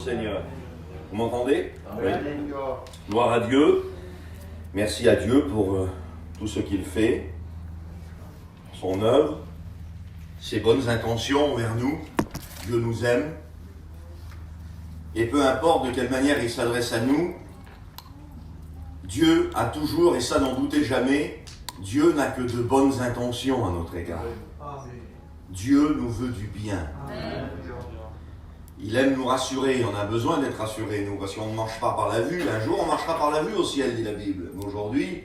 Seigneur. Vous m'entendez? Oui. Gloire à Dieu. Merci à Dieu pour tout ce qu'il fait, son œuvre, ses bonnes intentions envers nous. Dieu nous aime. Et peu importe de quelle manière il s'adresse à nous, Dieu a toujours, et ça n'en doutez jamais, Dieu n'a que de bonnes intentions à notre égard. Dieu nous veut du bien. Il aime nous rassurer, on a besoin d'être rassurés, nous, parce qu'on ne marche pas par la vue. Un jour, on marchera par la vue au ciel, dit la Bible. Mais aujourd'hui,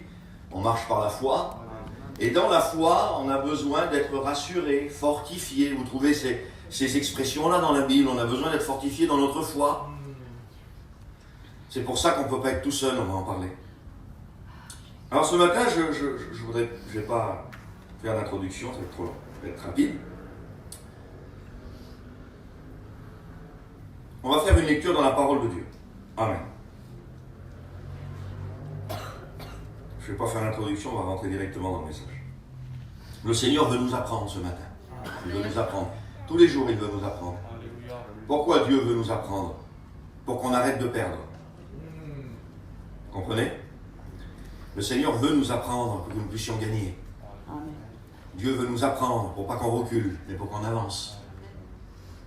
on marche par la foi. Et dans la foi, on a besoin d'être rassuré, fortifié. Vous trouvez ces expressions-là dans la Bible, on a besoin d'être fortifié dans notre foi. C'est pour ça qu'on ne peut pas être tout seul, on va en parler. Alors ce matin, je vais pas faire d'introduction, ça va être trop long, ça va être rapide. On va faire une lecture dans la parole de Dieu. Amen. Je ne vais pas faire l'introduction, on va rentrer directement dans le message. Le Seigneur veut nous apprendre ce matin. Il veut nous apprendre. Tous les jours, il veut nous apprendre. Pourquoi Dieu veut nous apprendre? Pour qu'on arrête de perdre. Vous comprenez? Le Seigneur veut nous apprendre pour que nous puissions gagner. Dieu veut nous apprendre pour pas qu'on recule, mais pour qu'on avance.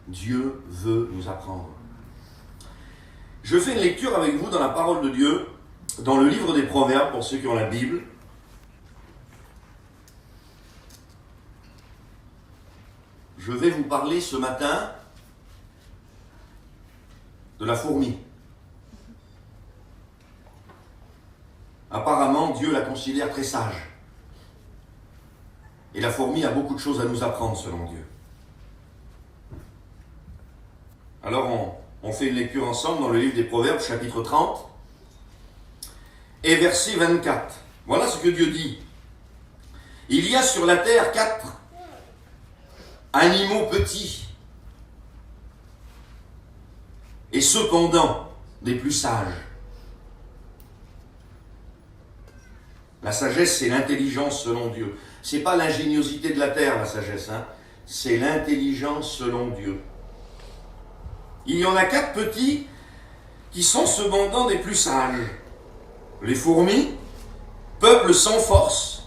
Dieu veut nous apprendre. Je fais une lecture avec vous dans la parole de Dieu, dans le livre des Proverbes, pour ceux qui ont la Bible. Je vais vous parler ce matin de la fourmi. Apparemment, Dieu la considère très sage. Et la fourmi a beaucoup de choses à nous apprendre, selon Dieu. Alors, on fait une lecture ensemble dans le livre des Proverbes, chapitre 30, et verset 24. Voilà ce que Dieu dit. Il y a sur la terre 4 animaux petits, et cependant des plus sages. La sagesse, c'est l'intelligence selon Dieu. C'est pas l'ingéniosité de la terre, la sagesse, hein. C'est l'intelligence selon Dieu. Il y en a 4 petits qui sont cependant des plus sages. Les fourmis, peuple sans force.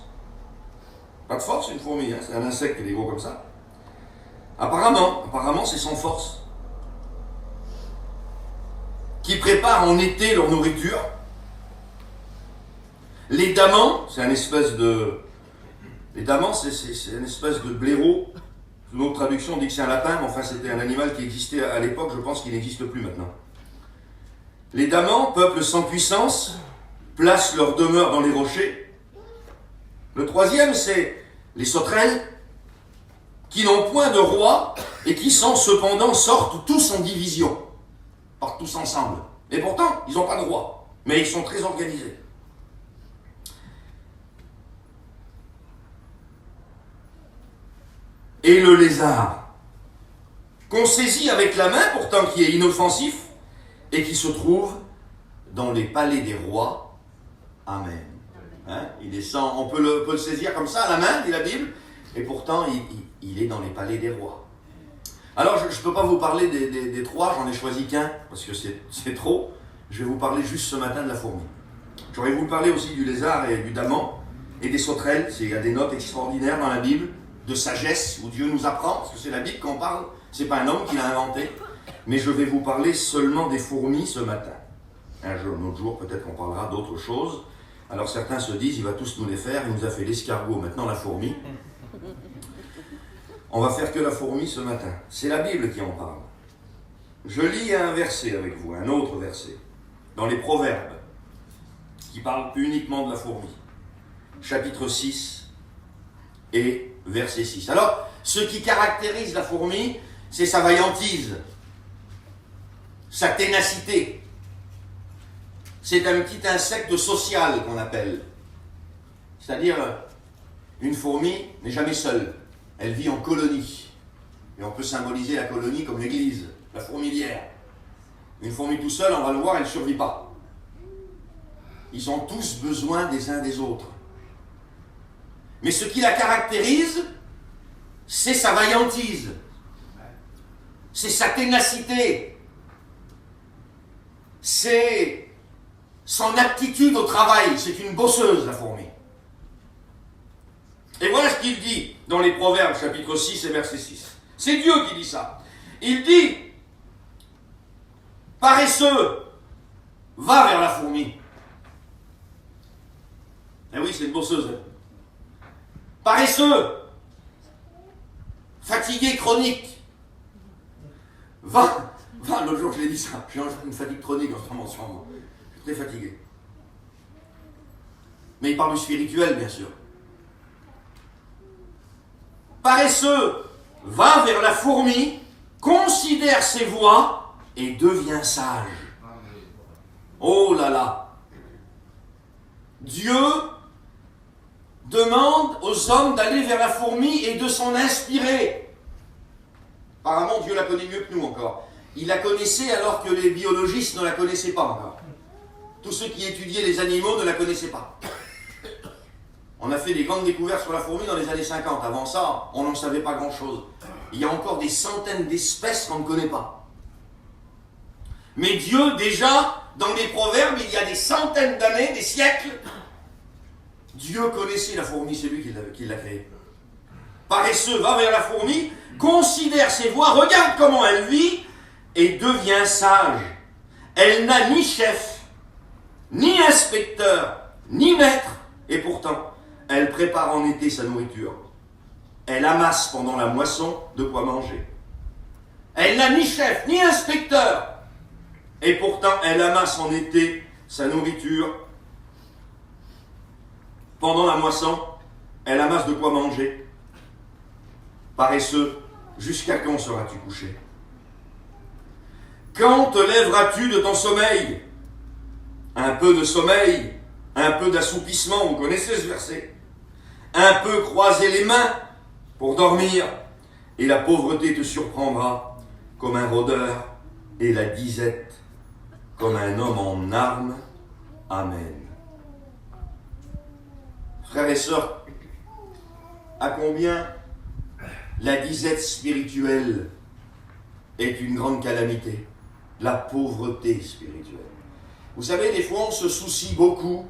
Pas de force, une fourmi, hein, c'est un insecte qui est gros comme ça. Apparemment, c'est sans force. Qui préparent en été leur nourriture. Les damans, c'est une espèce de... Les damans, c'est une espèce de blaireau. Une autre traduction dit que c'est un lapin, mais enfin c'était un animal qui existait à l'époque, je pense qu'il n'existe plus maintenant. Les damans, peuple sans puissance, placent leur demeure dans les rochers. Le troisième, c'est les sauterelles, qui n'ont point de roi et qui sont cependant sortent tous en division, partent tous ensemble. Et pourtant, ils n'ont pas de roi, mais ils sont très organisés. Et le lézard, qu'on saisit avec la main, pourtant qui est inoffensif, et qui se trouve dans les palais des rois. Amen. Hein? Il est sans, on peut le saisir comme ça à la main, dit la Bible, et pourtant il est dans les palais des rois. Alors je ne peux pas vous parler des 3, j'en ai choisi qu'un, parce que c'est trop. Je vais vous parler juste ce matin de la fourmi. J'aurais voulu parler aussi du lézard et du daman, et des sauterelles. Il y a des notes extraordinaires dans la Bible, de sagesse, où Dieu nous apprend, parce que c'est la Bible qu'on parle, c'est pas un homme qui l'a inventé, mais je vais vous parler seulement des fourmis ce matin. Un autre jour, peut-être qu'on parlera d'autres choses. Alors certains se disent, il va tous nous les faire, il nous a fait l'escargot, maintenant la fourmi. On va faire que la fourmi ce matin. C'est la Bible qui en parle. Je lis un verset avec vous, un autre verset, dans les Proverbes, qui parle uniquement de la fourmi. Chapitre 6 et verset 6. Alors, ce qui caractérise la fourmi, c'est sa vaillantise, sa ténacité. C'est un petit insecte social qu'on appelle. C'est-à-dire, une fourmi n'est jamais seule. Elle vit en colonie. Et on peut symboliser la colonie comme l'église, la fourmilière. Une fourmi tout seule, on va le voir, elle ne survit pas. Ils ont tous besoin des uns des autres. Mais ce qui la caractérise, c'est sa vaillantise, c'est sa ténacité, c'est son aptitude au travail. C'est une bosseuse, la fourmi. Et voilà ce qu'il dit dans les Proverbes, chapitre 6 et verset 6. C'est Dieu qui dit ça. Il dit, paresseux, va vers la fourmi. Eh oui, c'est une bosseuse. Paresseux, fatigué chronique, va, l'autre jour je l'ai dit ça, j'ai une fatigue chronique en ce moment, je suis très fatigué. Mais il parle du spirituel, bien sûr. Paresseux, va vers la fourmi, considère ses voies et devient sage. Oh là là! Dieu demande aux hommes d'aller vers la fourmi et de s'en inspirer. Apparemment, Dieu la connaît mieux que nous encore. Il la connaissait alors que les biologistes ne la connaissaient pas encore. Tous ceux qui étudiaient les animaux ne la connaissaient pas. On a fait des grandes découvertes sur la fourmi dans les années 50. Avant ça, on n'en savait pas grand-chose. Il y a encore des centaines d'espèces qu'on ne connaît pas. Mais Dieu, déjà, dans les proverbes, il y a des centaines d'années, des siècles, Dieu connaissait la fourmi, c'est lui qui l'a créée. Paresseux, va vers la fourmi, considère ses voies, regarde comment elle vit, et devient sage. Elle n'a ni chef, ni inspecteur, ni maître, et pourtant, elle prépare en été sa nourriture. Elle amasse pendant la moisson de quoi manger. Elle n'a ni chef, ni inspecteur, et pourtant, elle amasse en été sa nourriture. Pendant la moisson, elle amasse de quoi manger. Paresseux, jusqu'à quand seras-tu couché? Quand te lèveras-tu de ton sommeil? Un peu de sommeil, un peu d'assoupissement, vous connaissez ce verset. Un peu croiser les mains pour dormir, et la pauvreté te surprendra comme un rôdeur, et la disette comme un homme en armes. Amen. Frères et sœurs, à combien la disette spirituelle est une grande calamité, la pauvreté spirituelle. Vous savez, des fois on se soucie beaucoup,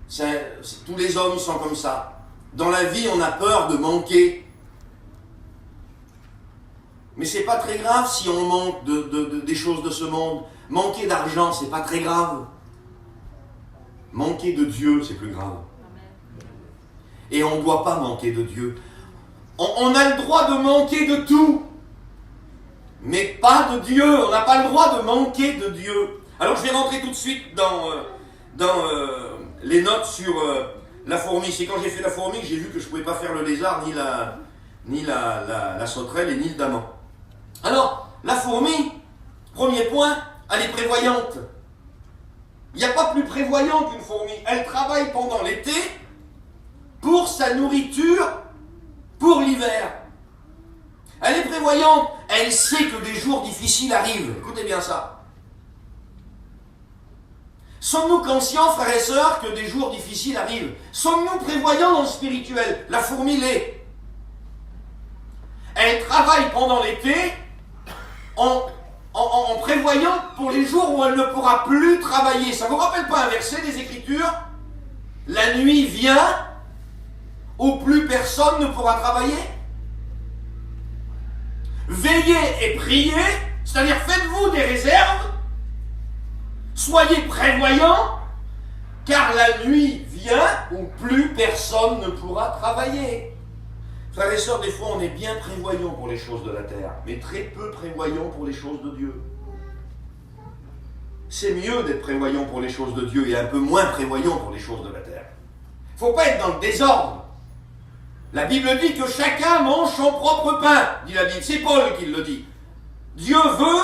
tous les hommes sont comme ça. Dans la vie, on a peur de manquer. Mais c'est pas très grave si on manque des choses de ce monde. Manquer d'argent, c'est pas très grave. Manquer de Dieu, c'est plus grave. Et on ne doit pas manquer de Dieu. On a le droit de manquer de tout, mais pas de Dieu. On n'a pas le droit de manquer de Dieu. Alors je vais rentrer tout de suite dans les notes sur la fourmi. C'est quand j'ai fait la fourmi que j'ai vu que je ne pouvais pas faire le lézard, ni la sauterelle et ni le daman. Alors, la fourmi, premier point, elle est prévoyante. Il n'y a pas plus prévoyant qu'une fourmi. Elle travaille pendant l'été pour sa nourriture pour l'hiver. Elle est prévoyante. Elle sait que des jours difficiles arrivent. Écoutez bien ça. Sommes-nous conscients, frères et sœurs, que des jours difficiles arrivent? Sommes-nous prévoyants dans le spirituel? La fourmi l'est. Elle travaille pendant l'été en prévoyant pour les jours où elle ne pourra plus travailler. Ça ne vous rappelle pas un verset des Écritures? La nuit vient où plus personne ne pourra travailler. Veillez et priez, c'est-à-dire faites-vous des réserves, soyez prévoyants, car la nuit vient où plus personne ne pourra travailler. Frères et sœurs, des fois on est bien prévoyants pour les choses de la terre, mais très peu prévoyants pour les choses de Dieu. C'est mieux d'être prévoyant pour les choses de Dieu et un peu moins prévoyant pour les choses de la terre. Il ne faut pas être dans le désordre. La Bible dit que chacun mange son propre pain, dit la Bible. C'est Paul qui le dit. Dieu veut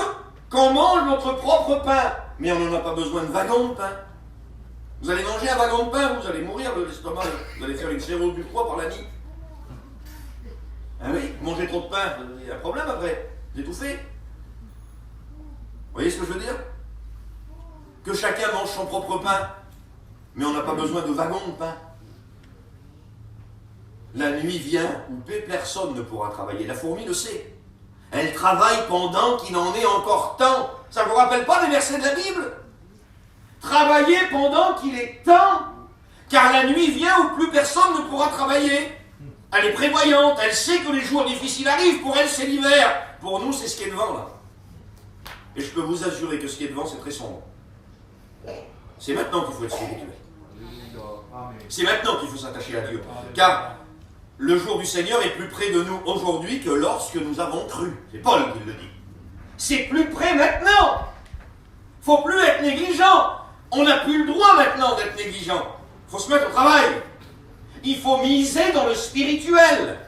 qu'on mange notre propre pain, mais on n'en a pas besoin de wagons de pain. Vous allez manger un wagon de pain, vous allez mourir de l'estomac, vous allez faire une cirrhose du foie par la nuit. Ah oui, manger trop de pain, il y a un problème après, vous étouffez. Vous voyez ce que je veux dire? Que chacun mange son propre pain, mais on n'a pas besoin de wagons de pain. La nuit vient où personne ne pourra travailler. La fourmi le sait. Elle travaille pendant qu'il en est encore temps. Ça ne vous rappelle pas des versets de la Bible? Travaillez pendant qu'il est temps, car la nuit vient où plus personne ne pourra travailler. Elle est prévoyante, elle sait que les jours difficiles arrivent. Pour elle, c'est l'hiver. Pour nous, c'est ce qui est devant, là. Et je peux vous assurer que ce qui est devant, c'est très sombre. C'est maintenant qu'il faut être spirituel. C'est maintenant qu'il faut s'attacher à Dieu. Car le jour du Seigneur est plus près de nous aujourd'hui que lorsque nous avons cru. C'est Paul qui le dit. C'est plus près maintenant. Il ne faut plus être négligent. On n'a plus le droit maintenant d'être négligent. Il faut se mettre au travail. Il faut miser dans le spirituel.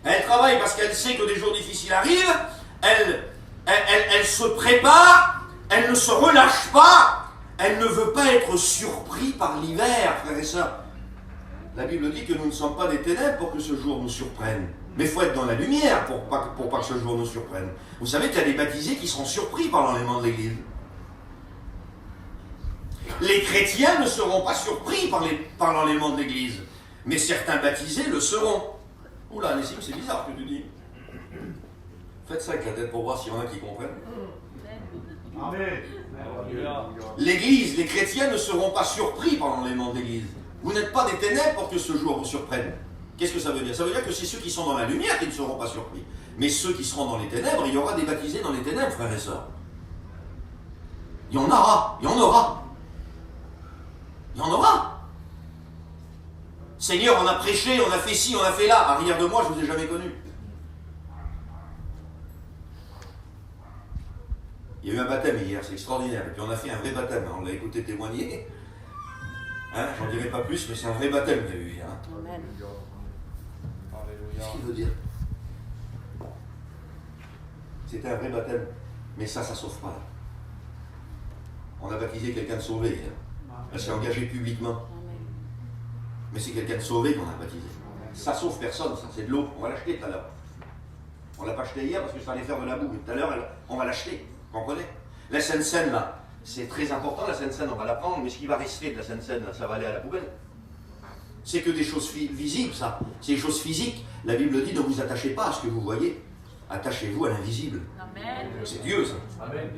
Elle travaille parce qu'elle sait que des jours difficiles arrivent. Elle se prépare. Elle ne se relâche pas. Elle ne veut pas être surpris par l'hiver, frères et sœurs. La Bible dit que nous ne sommes pas des ténèbres pour que ce jour nous surprenne. Mais il faut être dans la lumière pour pas que ce jour nous surprenne. Vous savez qu'il y a des baptisés qui seront surpris par l'enlèvement de l'Église. Les chrétiens ne seront pas surpris par l'enlèvement de l'Église. Mais certains baptisés le seront. Oula, Nessim, c'est bizarre ce que tu dis. Faites ça avec la tête pour voir s'il y en a qui comprennent. Amen. L'Église, les chrétiens ne seront pas surpris par l'enlèvement de l'Église. Vous n'êtes pas des ténèbres pour que ce jour vous surprenne. Qu'est-ce que ça veut dire? Ça veut dire que c'est ceux qui sont dans la lumière qui ne seront pas surpris. Mais ceux qui seront dans les ténèbres, il y aura des baptisés dans les ténèbres, frères et sœurs. Il y en aura, il y en aura. Il y en aura. Seigneur, on a prêché, on a fait ci, on a fait là. Arrière de moi, je ne vous ai jamais connu. Il y a eu un baptême hier, c'est extraordinaire. Et puis on a fait un vrai baptême, on l'a écouté témoigner. Hein, j'en dirai pas plus, mais c'est un vrai baptême qu'il y a eu hier. Amen. Qu'est-ce qu'il veut dire? C'était un vrai baptême. Mais ça ne sauve pas. Là. On a baptisé quelqu'un de sauvé hier. Elle s'est engagée publiquement. Mais c'est quelqu'un de sauvé qu'on a baptisé. Ça sauve personne, ça. C'est de l'eau. On va l'acheter tout à l'heure. On ne l'a pas acheté hier parce que ça allait faire de la boue. Mais tout à l'heure, on va l'acheter. Vous comprenez? La Sainte Seine, là, c'est très important. La Sainte Seine, on va la prendre. Mais ce qui va rester de la Sainte Seine, là, ça va aller à la poubelle. C'est que des choses visibles, ça. C'est des choses physiques. La Bible dit, ne vous attachez pas à ce que vous voyez. Attachez-vous à l'invisible. C'est Dieu, ça. Amen.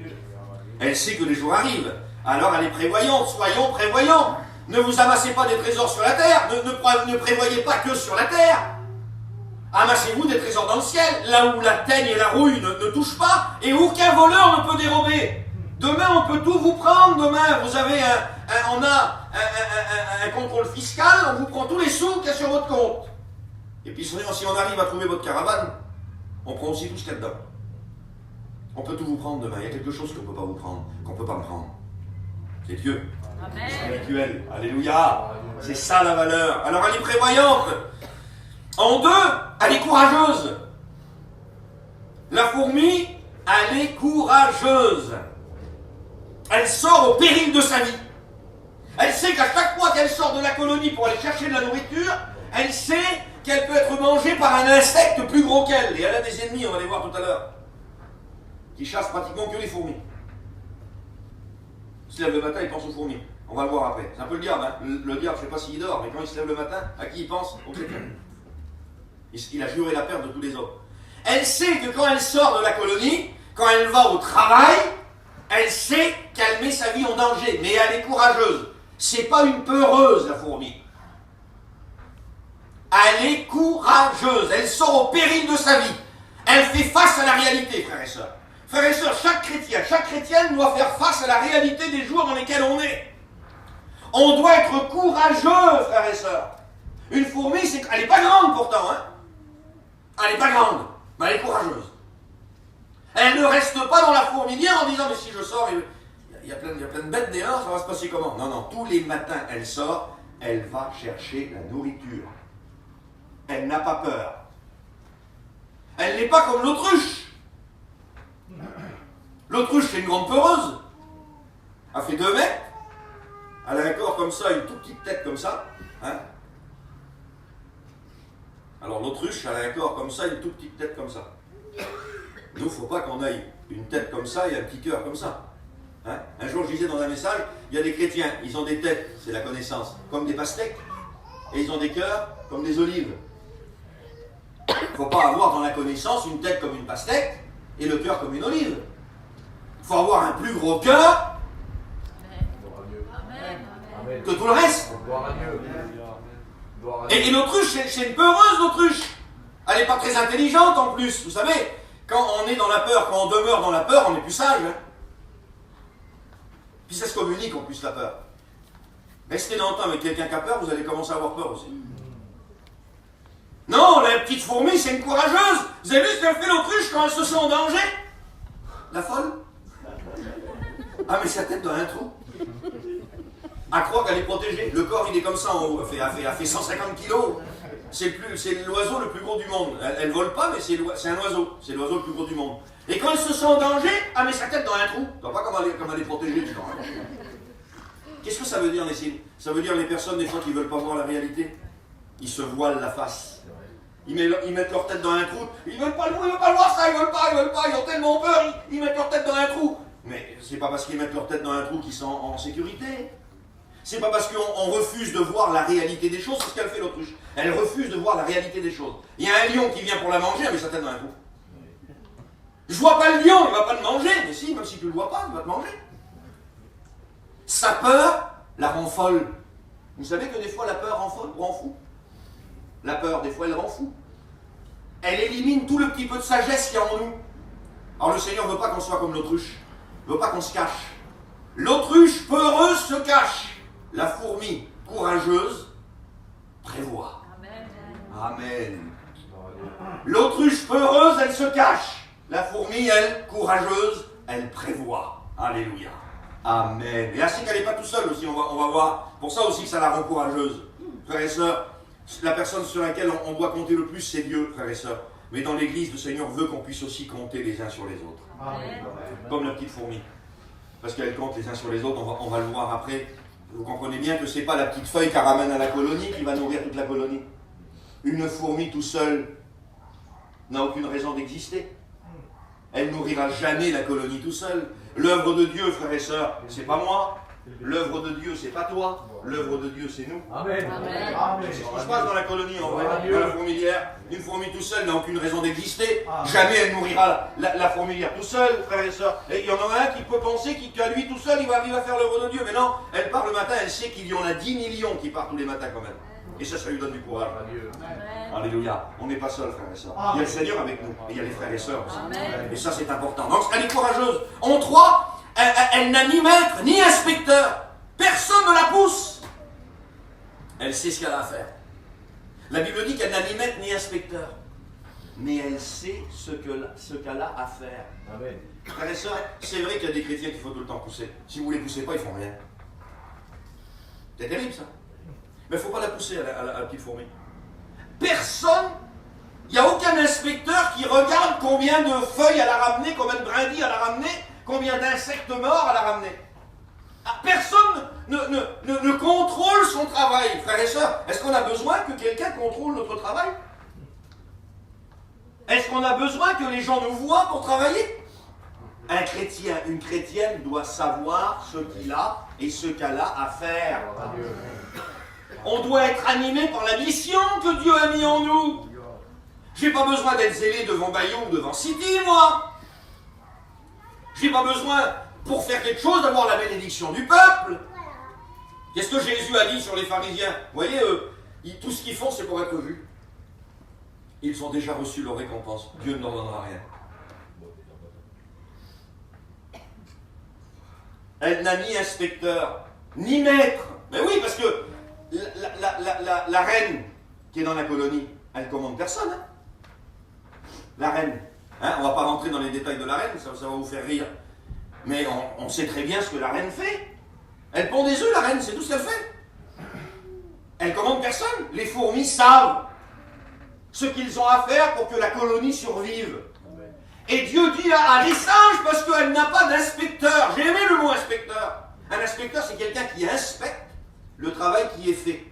Elle sait que les jours arrivent. Alors elle est prévoyante. Soyons prévoyants. Ne vous amassez pas des trésors sur la terre. Ne prévoyez pas que sur la terre. Amassez-vous des trésors dans le ciel, là où la teigne et la rouille ne touchent pas, et aucun voleur ne peut dérober. Demain, on peut tout vous prendre. Demain, vous avez un contrôle fiscal, on vous prend tous les sous qu'il y a sur votre compte. Et puis, si on arrive à trouver votre caravane, on prend aussi tout ce qu'il y a dedans. On peut tout vous prendre demain. Il y a quelque chose qu'on ne peut pas vous prendre, qu'on ne peut pas me prendre. C'est Dieu. Amen. Spirituel. Alléluia. C'est ça la valeur. Alors, elle est prévoyante. En deux, elle est courageuse. La fourmi, elle est courageuse. Elle sort au péril de sa vie. Elle sait qu'à chaque fois qu'elle sort de la colonie pour aller chercher de la nourriture, elle sait qu'elle peut être mangée par un insecte plus gros qu'elle. Et elle a des ennemis, on va les voir tout à l'heure, qui chassent pratiquement que les fourmis. Il se lève le matin, il pense aux fourmis. On va le voir après. C'est un peu le diable. Hein. Le diable, je ne sais pas s'il dort, mais quand il se lève le matin, à qui il pense? Aux chrétiens. Il a juré la perte de tous les hommes. Elle sait que quand elle sort de la colonie, quand elle va au travail, elle sait qu'elle met sa vie en danger, mais elle est courageuse. C'est pas une peureuse, la fourmi. Elle est courageuse. Elle sort au péril de sa vie. Elle fait face à la réalité, frères et sœurs. Frères et sœurs, chaque chrétien, chaque chrétienne doit faire face à la réalité des jours dans lesquels on est. On doit être courageux, frères et sœurs. Une fourmi, elle n'est pas grande pourtant, hein. Elle n'est pas grande, mais elle est courageuse. Elle ne reste pas dans la fourmilière en disant, mais si je sors, il y a plein de bêtes dehors, ça va se passer comment? Non, non, tous les matins, elle sort, elle va chercher la nourriture. Elle n'a pas peur. Elle n'est pas comme l'autruche. L'autruche, c'est une grande peureuse. Elle fait 2 mètres. Elle a un corps comme ça, une toute petite tête comme ça. Hein? Alors l'autruche, elle a un corps comme ça, une toute petite tête comme ça. Nous, il ne faut pas qu'on aille une tête comme ça et un petit cœur comme ça. Hein? Un jour, je disais dans un message, il y a des chrétiens, ils ont des têtes, c'est la connaissance, comme des pastèques, et ils ont des cœurs comme des olives. Il ne faut pas avoir dans la connaissance une tête comme une pastèque et le cœur comme une olive. Il faut avoir un plus gros cœur que tout le reste. Et l'autruche, c'est une peureuse, l'autruche. Elle n'est pas très intelligente en plus. Vous savez, quand on est dans la peur, quand on demeure dans la peur, on n'est plus sage. Hein. Puis ça se communique en plus, la peur. Restez dans le temps avec quelqu'un qui a peur, vous allez commencer à avoir peur aussi. Non, la petite fourmi, c'est une courageuse. Vous avez vu ce qu'elle fait l'autruche quand elle se sent en danger? La folle? Ah, mais sa tête dans un trou. Elle croit qu'elle est protégée. Le corps, il est comme ça en haut. Elle fait 150 kilos. C'est l'oiseau le plus gros du monde. Elle ne vole pas, mais c'est un oiseau. C'est l'oiseau le plus gros du monde. Et quand elle se sent en danger, elle met sa tête dans un trou. Tu vois pas comme elle est protégée, tu vois. Qu'est-ce que ça veut dire, les signes? Ça veut dire les personnes, des fois, qui ne veulent pas voir la réalité. Ils se voilent la face. Ils mettent leur tête dans un trou. Ils ne veulent pas voir ça, ils veulent pas. Ils ont tellement peur, ils mettent leur tête dans un trou. Mais c'est pas parce qu'ils mettent leur tête dans un trou qu'ils sont en sécurité. C'est pas parce qu'on refuse de voir la réalité des choses, c'est ce qu'elle fait l'autruche. Elle refuse de voir la réalité des choses. Il y a un lion qui vient pour la manger, elle met sa tête dans un trou. Je vois pas le lion, il va pas te manger. Mais si, même si tu le vois pas, il va te manger. Sa peur la rend folle. Vous savez que des fois la peur rend fou. La peur, des fois, elle rend fou. Elle élimine tout le petit peu de sagesse qu'il y a en nous. Alors le Seigneur ne veut pas qu'on soit comme l'autruche. Il ne veut pas qu'on se cache. L'autruche peureuse se cache. La fourmi courageuse prévoit. Amen. L'autruche peureuse, elle se cache. La fourmi, elle, courageuse, elle prévoit. Alléluia. Amen. Et ainsi qu'elle n'est pas tout seule aussi, on va voir. Pour ça aussi que ça la rend courageuse. Frères et sœurs, la personne sur laquelle on doit compter le plus, c'est Dieu, frères et sœurs. Mais dans l'Église, le Seigneur veut qu'on puisse aussi compter les uns sur les autres. Amen. Comme la petite fourmi. Parce qu'elle compte les uns sur les autres, on va le voir après. Vous comprenez bien que ce n'est pas la petite feuille qu'elle ramène à la colonie qui va nourrir toute la colonie. Une fourmi tout seule n'a aucune raison d'exister. Elle nourrira jamais la colonie tout seul. L'œuvre de Dieu, frères et sœurs, c'est pas moi. L'œuvre de Dieu, c'est pas toi. L'œuvre de Dieu, c'est nous. Amen. C'est ce qui se passe dans la colonie, en vrai, dans la fourmilière. Une fourmi tout seule n'a aucune raison d'exister. Jamais elle nourrira la fourmilière tout seule, frères et sœurs. Et il y en a un qui peut penser qu'à lui tout seul, il va faire l'œuvre de Dieu. Mais non, elle part le matin, elle sait qu'il y en a 10 millions qui partent tous les matins quand même. Et ça lui donne du courage. Alléluia. On n'est pas seul, frères et sœurs. Il y a le Seigneur avec nous. Et il y a les frères et sœurs aussi. Et ça, c'est important. Donc, elle est courageuse. En 3, elle n'a ni maître, ni inspecteur. Personne ne la pousse. Elle sait ce qu'elle a à faire. La Bible dit qu'elle n'a ni maître, ni inspecteur. Mais elle sait ce qu'elle a à faire. Amen. Frères et sœurs, c'est vrai qu'il y a des chrétiens qu'il faut tout le temps pousser. Si vous ne les poussez pas, ils ne font rien. C'est terrible, ça. Mais il ne faut pas la pousser à la petite fourmi. Personne, il n'y a aucun inspecteur qui regarde combien de feuilles elle a ramené, combien de brindilles elle a ramené, combien d'insectes morts elle a ramené. Personne ne contrôle son travail, frères et sœurs. Est-ce qu'on a besoin que quelqu'un contrôle notre travail? Est-ce qu'on a besoin que les gens nous voient pour travailler? Un chrétien, une chrétienne doit savoir ce qu'il a et ce qu'elle a à faire. On doit être animé par la mission que Dieu a mis en nous. Je n'ai pas besoin d'être zélé devant Bayou ou devant City, moi. Je n'ai pas besoin, pour faire quelque chose, d'avoir la bénédiction du peuple. Qu'est-ce que Jésus a dit sur les pharisiens? Vous voyez, tout ce qu'ils font, c'est pour être vus. Ils ont déjà reçu leur récompense. Dieu ne leur donnera rien. Elle n'a ni inspecteur, ni maître. Mais oui, parce que la reine qui est dans la colonie, elle commande personne. Hein? La reine. Hein, on ne va pas rentrer dans les détails de la reine, ça va vous faire rire. Mais on sait très bien ce que la reine fait. Elle pond des œufs, la reine, c'est tout ce qu'elle fait. Elle commande personne. Les fourmis savent ce qu'ils ont à faire pour que la colonie survive. Et Dieu dit à les singes, parce qu'elle n'a pas d'inspecteur. J'ai aimé le mot inspecteur. Un inspecteur, c'est quelqu'un qui inspecte le travail qui est fait.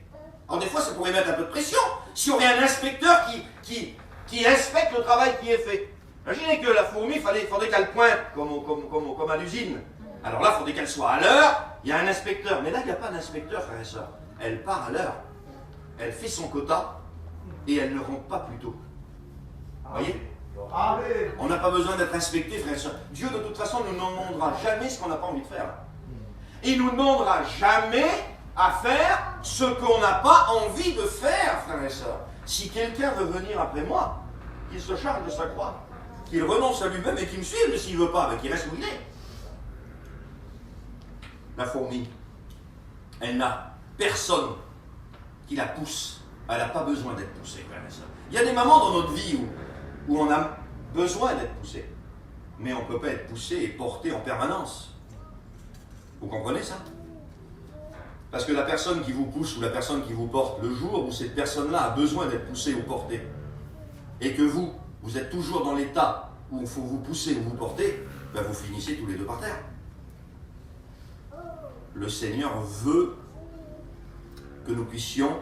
Alors des fois, ça pourrait mettre un peu de pression. Si on avait un inspecteur qui inspecte le travail qui est fait. Imaginez que la fourmi, il faudrait qu'elle pointe comme à l'usine. Alors là, il faudrait qu'elle soit à l'heure. Il y a un inspecteur. Mais là, il n'y a pas d'inspecteur, frères et sœurs. Elle part à l'heure. Elle fait son quota et elle ne rentre pas plus tôt. Vous voyez? Amen. On n'a pas besoin d'être inspecté, frères et sœurs. Dieu, de toute façon, ne nous demandera jamais ce qu'on n'a pas envie de faire. Il ne nous demandera jamais à faire ce qu'on n'a pas envie de faire, frères et sœurs. Si quelqu'un veut venir après moi, qu'il se charge de sa croix, qu'il renonce à lui-même et qu'il me suive, mais s'il ne veut pas, qu'il reste où il est. La fourmi, elle n'a personne qui la pousse. Elle n'a pas besoin d'être poussée, frères et sœurs. Il y a des moments dans notre vie où on a besoin d'être poussé. Mais on ne peut pas être poussé et porté en permanence. Vous comprenez ça? Parce que la personne qui vous pousse ou la personne qui vous porte, le jour où cette personne-là a besoin d'être poussée ou portée, et que vous êtes toujours dans l'état où il faut vous pousser ou vous porter, ben vous finissez tous les deux par terre. Le Seigneur veut que nous puissions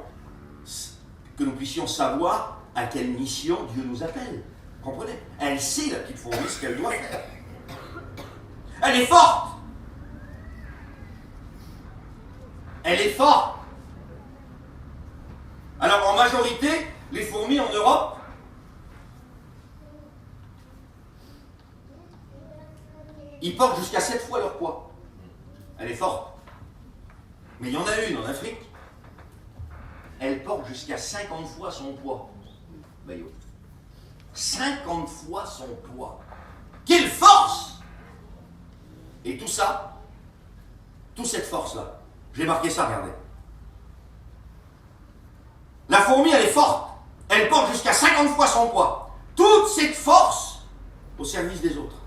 savoir à quelle mission Dieu nous appelle. Vous comprenez? Elle sait, la petite fourmi, ce qu'elle doit faire. Elle est forte. Elle est forte. Alors, en majorité, les fourmis en Europe, ils portent jusqu'à 7 fois leur poids. Elle est forte. Mais il y en a une en Afrique, elle porte jusqu'à 50 fois son poids. 50 fois son poids. Quelle force! Et tout ça, toute cette force-là, j'ai marqué ça, regardez. La fourmi, elle est forte. Elle porte jusqu'à 50 fois son poids. Toute cette force au service des autres.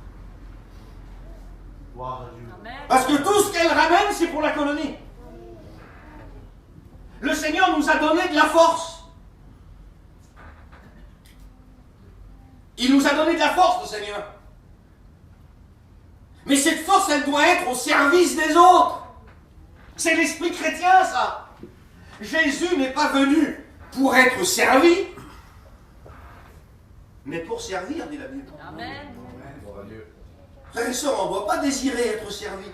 Parce que tout ce qu'elle ramène, c'est pour la colonie. Le Seigneur nous a donné de la force. Il nous a donné de la force, le Seigneur. Mais cette force, elle doit être au service des autres. C'est l'esprit chrétien, ça. Jésus n'est pas venu pour être servi, mais pour servir, dit la Bible. Amen. Frères et sœurs, on ne doit pas désirer être servi.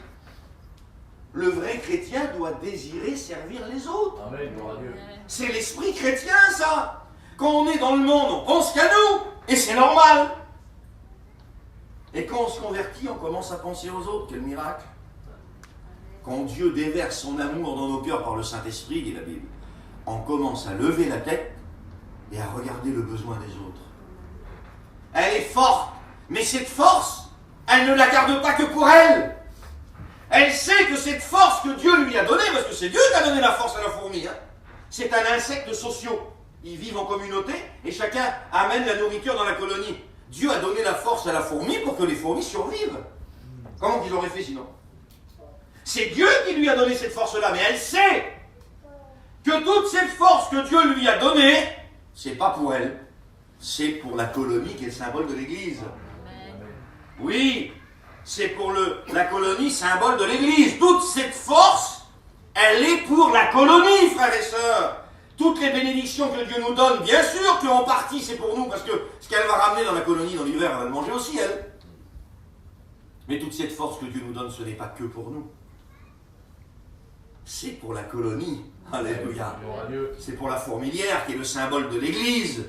Le vrai chrétien doit désirer servir les autres. Amen. C'est l'esprit chrétien, ça. Quand on est dans le monde, on pense qu'à nous, et c'est normal. Et quand on se convertit, on commence à penser aux autres. Quel miracle! Quand Dieu déverse son amour dans nos cœurs par le Saint-Esprit, dit la Bible, on commence à lever la tête et à regarder le besoin des autres. Elle est forte, mais cette force, elle ne la garde pas que pour elle. Elle sait que cette force que Dieu lui a donnée, parce que c'est Dieu qui a donné la force à la fourmi, c'est un insecte social. Ils vivent en communauté et chacun amène la nourriture dans la colonie. Dieu a donné la force à la fourmi pour que les fourmis survivent. Comment qu'ils auraient fait sinon? C'est Dieu qui lui a donné cette force-là, mais elle sait que toute cette force que Dieu lui a donnée, c'est pas pour elle, c'est pour la colonie qui est le symbole de l'Église. Oui, c'est pour la colonie, symbole de l'Église. Toute cette force, elle est pour la colonie, frères et sœurs. Toutes les bénédictions que Dieu nous donne, bien sûr qu'en partie c'est pour nous, parce que ce qu'elle va ramener dans la colonie dans l'hiver, elle va le manger aussi, elle. Mais toute cette force que Dieu nous donne, ce n'est pas que pour nous. C'est pour la colonie. Alléluia. C'est pour la fourmilière qui est le symbole de l'Église,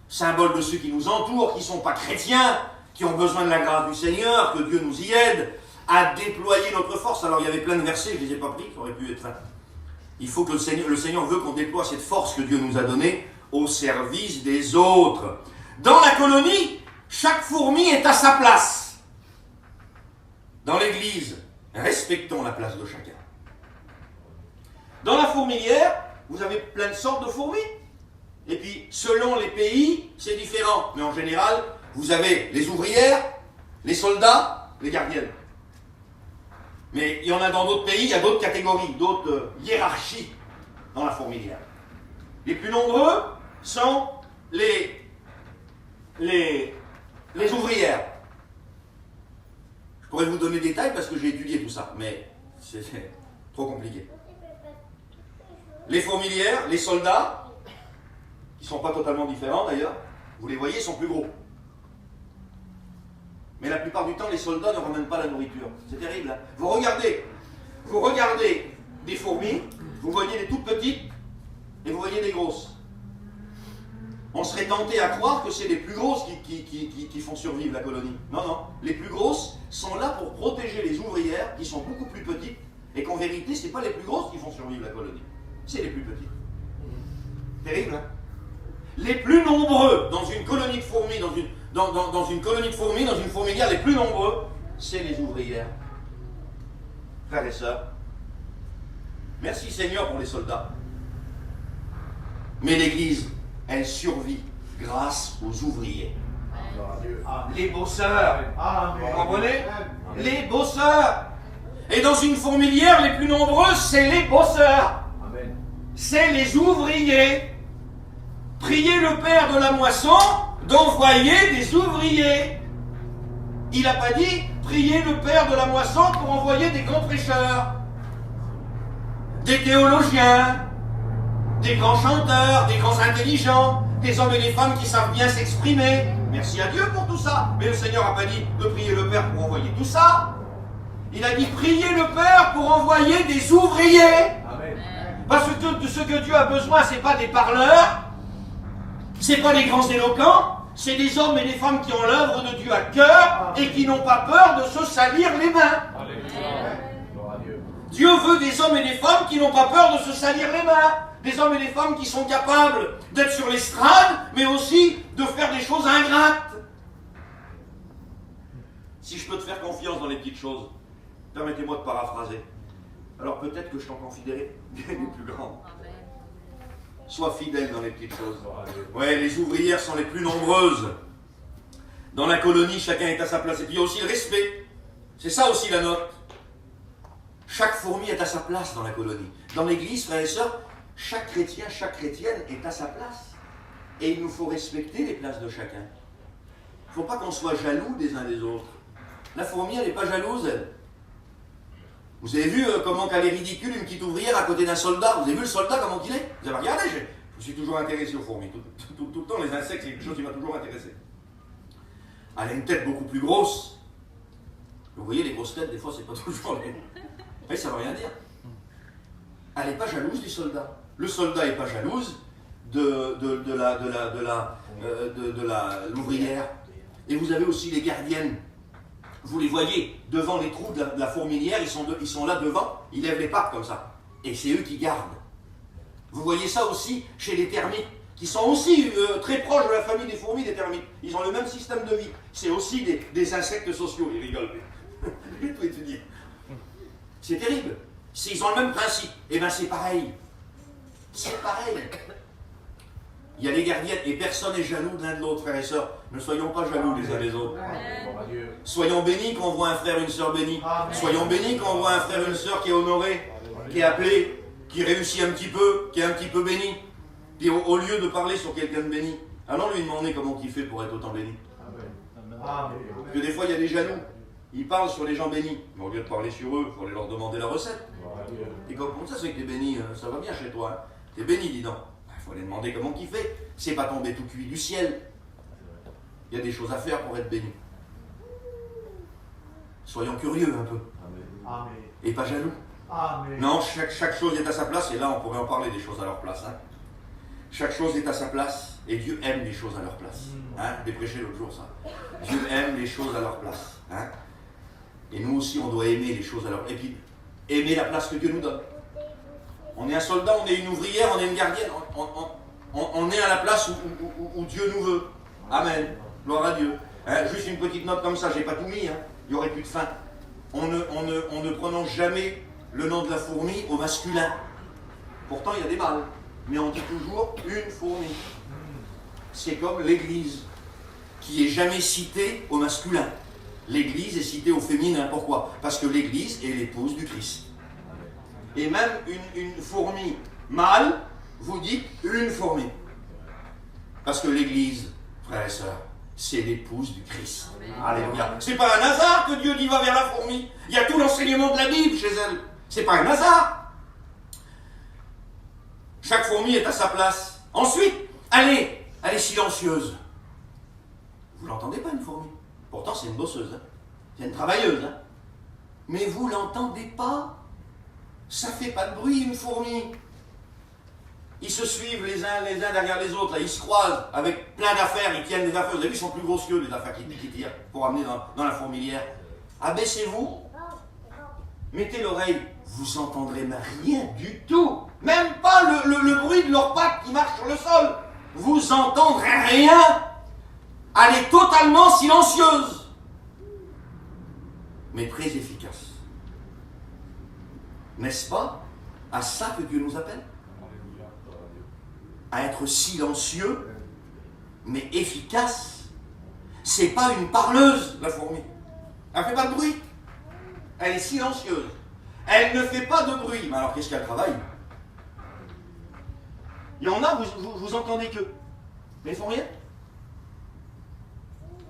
symbole de ceux qui nous entourent, qui ne sont pas chrétiens, qui ont besoin de la grâce du Seigneur, que Dieu nous y aide à déployer notre force. Alors il y avait plein de versets, je ne les ai pas pris, ça aurait pu être... Il faut que le Seigneur veut qu'on déploie cette force que Dieu nous a donnée au service des autres. Dans la colonie, chaque fourmi est à sa place. Dans l'Église, respectons la place de chacun. Dans la fourmilière, vous avez plein de sortes de fourmis. Et puis, selon les pays, c'est différent. Mais en général, vous avez les ouvrières, les soldats, les gardiennes. Mais il y en a dans d'autres pays, il y a d'autres catégories, d'autres hiérarchies dans la fourmilière. Les plus nombreux sont les ouvrières. Je pourrais vous donner des détails parce que j'ai étudié tout ça, mais c'est trop compliqué. Les fourmilières, les soldats, qui ne sont pas totalement différents d'ailleurs, vous les voyez, sont plus gros. Mais la plupart du temps, les soldats ne ramènent pas la nourriture. C'est terrible. Hein. Vous regardez des fourmis, vous voyez des toutes petites et vous voyez des grosses. On serait tenté à croire que c'est les plus grosses qui font survivre la colonie. Non, non. Les plus grosses sont là pour protéger les ouvrières qui sont beaucoup plus petites et qu'en vérité, ce n'est pas les plus grosses qui font survivre la colonie. C'est les plus petites. Terrible, hein? Les plus nombreux dans une colonie de fourmis, dans une colonie de fourmis, dans une fourmilière, les plus nombreux, c'est les ouvrières. Frères et sœurs, merci Seigneur pour les soldats. Mais l'Église, elle survit grâce aux ouvriers. Les bosseurs. Vous comprenez? Les bosseurs. Et dans une fourmilière, les plus nombreux, c'est les bosseurs. C'est les ouvriers. Priez le Père de la moisson d'envoyer des ouvriers. Il n'a pas dit priez le Père de la moisson pour envoyer des grands prêcheurs, des théologiens, des grands chanteurs, des grands intelligents, des hommes et des femmes qui savent bien s'exprimer. Merci à Dieu pour tout ça. Mais le Seigneur n'a pas dit de prier le Père pour envoyer tout ça. Il a dit prier le Père pour envoyer des ouvriers. Amen. Parce que ce que Dieu a besoin, ce n'est pas des parleurs, ce n'est pas des grands éloquents, c'est des hommes et des femmes qui ont l'œuvre de Dieu à cœur et qui n'ont pas peur de se salir les mains. Dieu veut des hommes et des femmes qui n'ont pas peur de se salir les mains. Des hommes et des femmes qui sont capables d'être sur l'estrade, mais aussi de faire des choses ingrates. Si je peux te faire confiance dans les petites choses, permettez-moi de paraphraser. Alors peut-être que je t'en confierai des plus grandes. Sois fidèle dans les petites choses. Ouais, les ouvrières sont les plus nombreuses. Dans la colonie, chacun est à sa place. Et puis il y a aussi le respect. C'est ça aussi la note. Chaque fourmi est à sa place dans la colonie. Dans l'église, frères et sœurs, chaque chrétien, chaque chrétienne est à sa place. Et il nous faut respecter les places de chacun. Il ne faut pas qu'on soit jaloux des uns des autres. La fourmi, elle n'est pas jalouse, elle. Vous avez vu comment qu'elle est ridicule, une petite ouvrière à côté d'un soldat? Vous avez vu le soldat, comment il est? Vous avez regardé? Je me suis toujours intéressé aux fourmis. Tout le temps, les insectes, c'est quelque chose qui m'a toujours intéressé. Elle a une tête beaucoup plus grosse. Vous voyez, les grosses têtes, des fois, c'est pas toujours les... Mais ça ne veut rien dire. Elle n'est pas jalouse du soldat. Le soldat n'est pas jalouse de l'ouvrière. Et vous avez aussi les gardiennes. Vous les voyez devant les trous de la fourmilière, ils sont là devant, ils lèvent les pattes comme ça. Et c'est eux qui gardent. Vous voyez ça aussi chez les termites, qui sont aussi très proches de la famille des fourmis, des termites. Ils ont le même système de vie. C'est aussi des insectes sociaux, ils rigolent. Je vais tout étudier. C'est terrible. Ils ont le même principe. Eh bien c'est pareil. C'est pareil. Il y a les gardiennes et personne n'est jaloux de l'un de l'autre, frères et sœurs. Ne soyons pas jaloux les uns des autres. Soyons bénis quand on voit un frère et une sœur bénis. Soyons bénis quand on voit un frère et une sœur qui est honoré, qui est appelé, qui réussit un petit peu, qui est un petit peu béni. Puis au lieu de parler sur quelqu'un de béni, allons lui demander comment il fait pour être autant béni. Parce que des fois il y a des jaloux. Ils parlent sur les gens bénis. Mais au lieu de parler sur eux, il faut aller leur demander la recette. Et comme ça, c'est que t'es béni, ça va bien chez toi. Hein. T'es béni, dis donc. Il faut aller demander comment il fait. C'est pas tombé tout cuit du ciel. Il y a des choses à faire pour être béni. Soyons curieux un peu. Amen. Et pas jaloux. Amen. Non, chaque chose est à sa place. Et là, on pourrait en parler des choses à leur place. Hein. Chaque chose est à sa place. Et Dieu aime les choses à leur place. Hein. J'ai prêché l'autre jour ça. Dieu aime les choses à leur place. Hein. Et nous aussi, on doit aimer les choses à leur place. Et puis, aimer la place que Dieu nous donne. On est un soldat, on est une ouvrière, on est une gardienne. On est à la place où Dieu nous veut. Amen. Gloire à Dieu. Hein, juste une petite note comme ça, j'ai pas tout mis. Hein. Il n'y aurait plus de fin. On ne prononce jamais le nom de la fourmi au masculin. Pourtant, il y a des mâles. Mais on dit toujours une fourmi. C'est comme l'Église, qui est jamais citée au masculin. L'Église est citée au féminin. Pourquoi? Parce que l'Église est l'épouse du Christ. Et même une fourmi mâle, vous dites une fourmi. Parce que l'Église, frères et sœurs, c'est l'épouse du Christ. Alléluia. C'est pas un hasard que Dieu dit va vers la fourmi. Il y a tout l'enseignement de la Bible chez elle. C'est pas un hasard. Chaque fourmi est à sa place. Ensuite, elle est silencieuse. Vous l'entendez pas, une fourmi? Pourtant, c'est une bosseuse. Hein. C'est une travailleuse. Hein. Mais vous l'entendez pas? Ça fait pas de bruit, une fourmi. Ils se suivent les uns derrière les autres, là. Ils se croisent avec plein d'affaires, ils tiennent des affaires. Vous avez vu, ils sont plus grosses qu'eux, les affaires qui tirent pour amener dans la fourmilière. Abaissez-vous, mettez l'oreille, vous entendrez rien du tout. Même pas le bruit de leurs pattes qui marchent sur le sol. Vous entendrez rien. Elle est totalement silencieuse, mais très efficace. N'est-ce pas à ça que Dieu nous appelle? À être silencieux, mais efficace. C'est pas une parleuse, la fourmi. Elle ne fait pas de bruit. Elle est silencieuse. Elle ne fait pas de bruit. Mais alors, qu'est-ce qu'elle travaille? Il y en a, vous entendez qu'eux, mais ils font rien.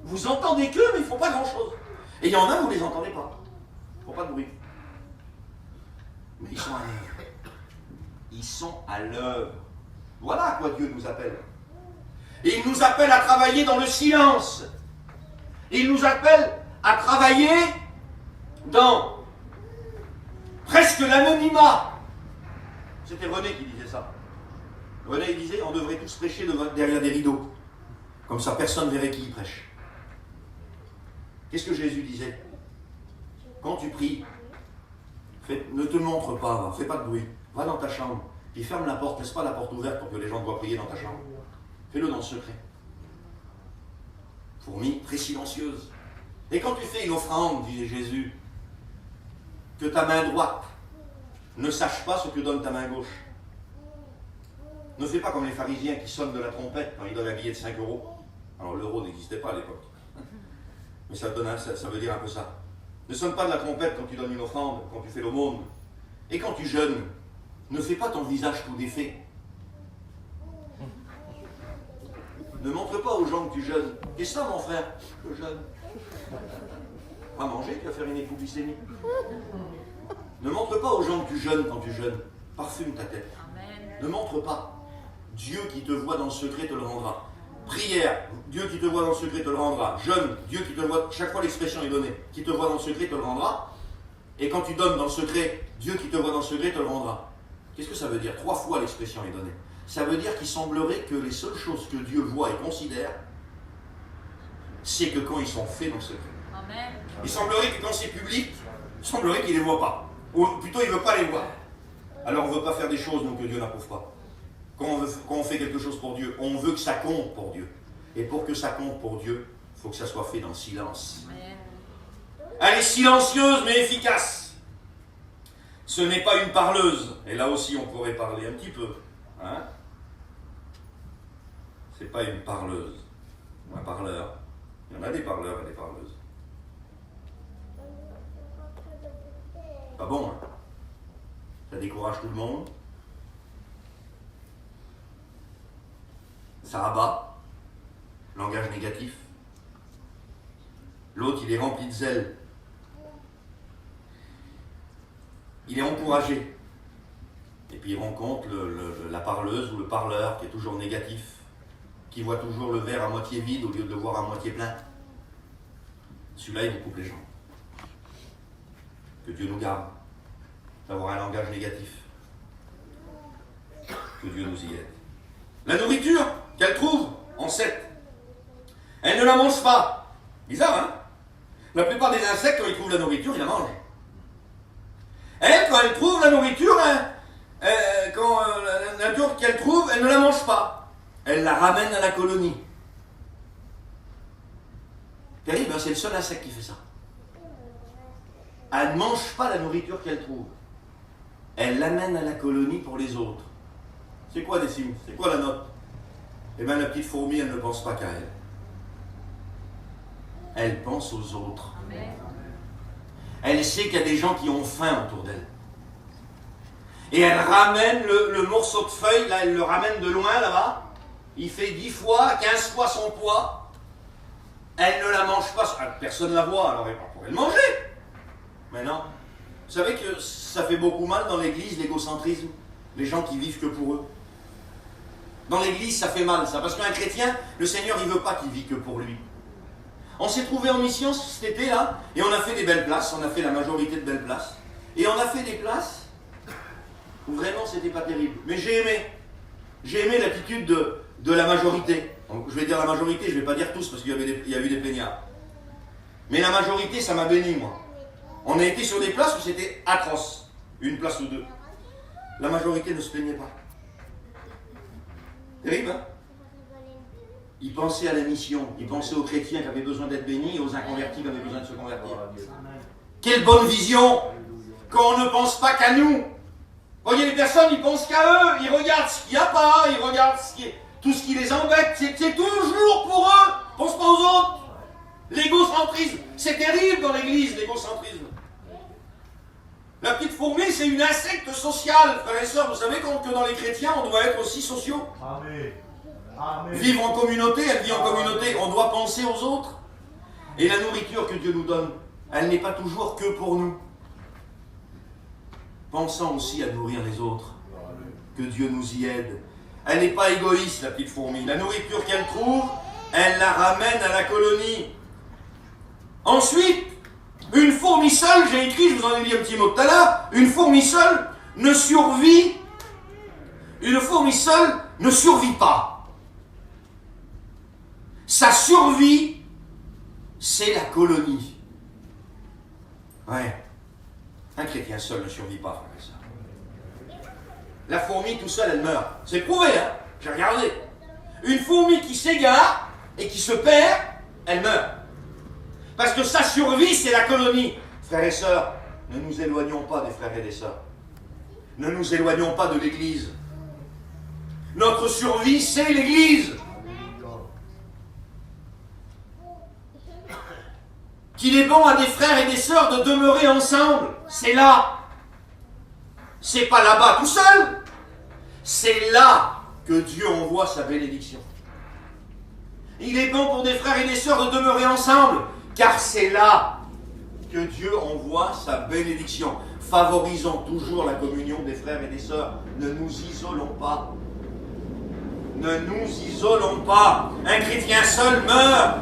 Vous entendez qu'eux, mais ils ne font pas grand-chose. Et il y en a, vous ne les entendez pas. Ils ne font pas de bruit. Mais ils sont à l'œuvre. Ils sont à l'œuvre. Voilà à quoi Dieu nous appelle. Et il nous appelle à travailler dans le silence. Et il nous appelle à travailler dans presque l'anonymat. C'était René qui disait ça. René, il disait, on devrait tous prêcher derrière des rideaux. Comme ça, personne ne verrait qui il prêche. Qu'est-ce que Jésus disait? Quand tu pries, ne te montre pas, fais pas de bruit. Va dans ta chambre, puis ferme la porte, laisse pas la porte ouverte pour que les gens te voient prier dans ta chambre. Fais-le dans le secret. Fourmi très silencieuse. Et quand tu fais une offrande, disait Jésus, que ta main droite ne sache pas ce que donne ta main gauche. Ne fais pas comme les pharisiens qui sonnent de la trompette quand ils donnent un billet de 5 €. Alors l'euro n'existait pas à l'époque. Mais ça veut dire un peu ça. Ne sonne pas de la trompette quand tu donnes une offrande, quand tu fais l'aumône. Et quand tu jeûnes, ne fais pas ton visage tout défait. Ne montre pas aux gens que tu jeûnes. Qu'est-ce que ça, mon frère? Je jeûne. Pas manger, tu vas faire une hypoglycémie. Ne montre pas aux gens que tu jeûnes quand tu jeûnes. Parfume ta tête. Ne montre pas. Dieu qui te voit dans le secret te le rendra. Prière, Dieu qui te voit dans le secret te le rendra. Jeûne, Dieu qui te voit, chaque fois l'expression est donnée, qui te voit dans le secret te le rendra. Et quand tu donnes dans le secret, Dieu qui te voit dans le secret te le rendra. Qu'est-ce que ça veut dire? 3 fois l'expression est donnée. Ça veut dire qu'il semblerait que les seules choses que Dieu voit et considère, c'est que quand ils sont faits dans le secret. Amen. Il semblerait que quand c'est public, il semblerait qu'il ne les voit pas. Ou plutôt, il ne veut pas les voir. Alors on ne veut pas faire des choses que Dieu n'approuve pas. Quand on fait quelque chose pour Dieu, on veut que ça compte pour Dieu. Et pour que ça compte pour Dieu, il faut que ça soit fait dans le silence. Amen. Elle est silencieuse mais efficace. Ce n'est pas une parleuse. Et là aussi, on pourrait parler un petit peu. Hein? Ce n'est pas une parleuse. Un parleur. Il y en a des parleurs et des parleuses. Pas bon, hein? Ça décourage tout le monde. Ça abat. Langage négatif. L'autre, il est rempli de zèle. Il est encouragé. Et puis il rencontre la parleuse ou le parleur qui est toujours négatif, qui voit toujours le verre à moitié vide au lieu de le voir à moitié plein. Celui-là, il vous coupe les jambes. Que Dieu nous garde d'avoir un langage négatif. Que Dieu nous y aide. La nourriture qu'elle trouve en 7, elle ne la mange pas. Bizarre, hein? La plupart des insectes, quand ils trouvent la nourriture, ils la mangent. Elle, quand elle trouve la nourriture, la nourriture qu'elle trouve, elle ne la mange pas. Elle la ramène à la colonie. Terrible, hein? C'est le seul insecte qui fait ça. Elle ne mange pas la nourriture qu'elle trouve. Elle l'amène à la colonie pour les autres. C'est quoi, Décime? C'est quoi la note? Eh bien, la petite fourmi, elle ne pense pas qu'à elle. Elle pense aux autres. Amen. Elle sait qu'il y a des gens qui ont faim autour d'elle. Et elle ramène le morceau de feuille, là, elle le ramène de loin, là-bas. Il fait 10 fois, 15 fois son poids. Elle ne la mange pas. Personne ne la voit, alors elle pourrait le manger. Mais non. Vous savez que ça fait beaucoup mal dans l'église, l'égocentrisme. Les gens qui vivent que pour eux. Dans l'église, ça fait mal, ça. Parce qu'un chrétien, le Seigneur, il ne veut pas qu'il vive que pour lui. On s'est trouvé en mission cet été-là, et on a fait des belles places. On a fait la majorité de belles places. Et on a fait des places où vraiment, c'était pas terrible. Mais j'ai aimé. J'ai aimé l'attitude de la majorité. Donc, je vais dire la majorité, je ne vais pas dire tous parce qu'il y a eu des plaignards. Mais la majorité, ça m'a béni, moi. On a été sur des places où c'était atroce. Une place ou deux. La majorité ne se plaignait pas. Terrible, hein? Ils pensaient à la mission. Ils pensaient aux chrétiens qui avaient besoin d'être bénis et aux inconvertis qui avaient besoin de se convertir. Quelle bonne vision! Quand on ne pense pas qu'à nous. Vous voyez, les personnes, ils pensent qu'à eux. Ils regardent ce qu'il n'y a pas. Ils regardent tout ce qui les embête. C'est toujours pour eux. Ils ne pensent pas aux autres. L'égocentrisme. C'est terrible dans l'église, l'égocentrisme. La petite fourmi, c'est une insecte sociale, frères et sœurs. Vous savez que dans les chrétiens, on doit être aussi sociaux. Amen. Amen. Vivre en communauté, elle vit en communauté. On doit penser aux autres. Et la nourriture que Dieu nous donne, elle n'est pas toujours que pour nous. Pensons aussi à nourrir les autres. Que Dieu nous y aide. Elle n'est pas égoïste, la petite fourmi. La nourriture qu'elle trouve, elle la ramène à la colonie. Ensuite, une fourmi seule, j'ai écrit, je vous en ai dit un petit mot tout à l'heure, une fourmi seule ne survit. Une fourmi seule ne survit pas. Sa survie, c'est la colonie. Ouais. Un chrétien seul ne survit pas, frère et sœur. La fourmi tout seul, elle meurt. C'est prouvé, hein? J'ai regardé. Une fourmi qui s'égare et qui se perd, elle meurt. Parce que sa survie, c'est la colonie. Frères et sœurs, ne nous éloignons pas des frères et des sœurs. Ne nous éloignons pas de l'Église. Notre survie, c'est l'Église. Qu'il est bon à des frères et des sœurs de demeurer ensemble. C'est là. C'est pas là-bas tout seul. C'est là que Dieu envoie sa bénédiction. Il est bon pour des frères et des sœurs de demeurer ensemble, car c'est là que Dieu envoie sa bénédiction. Favorisons toujours la communion des frères et des sœurs. Ne nous isolons pas. Ne nous isolons pas. Un chrétien seul meurt.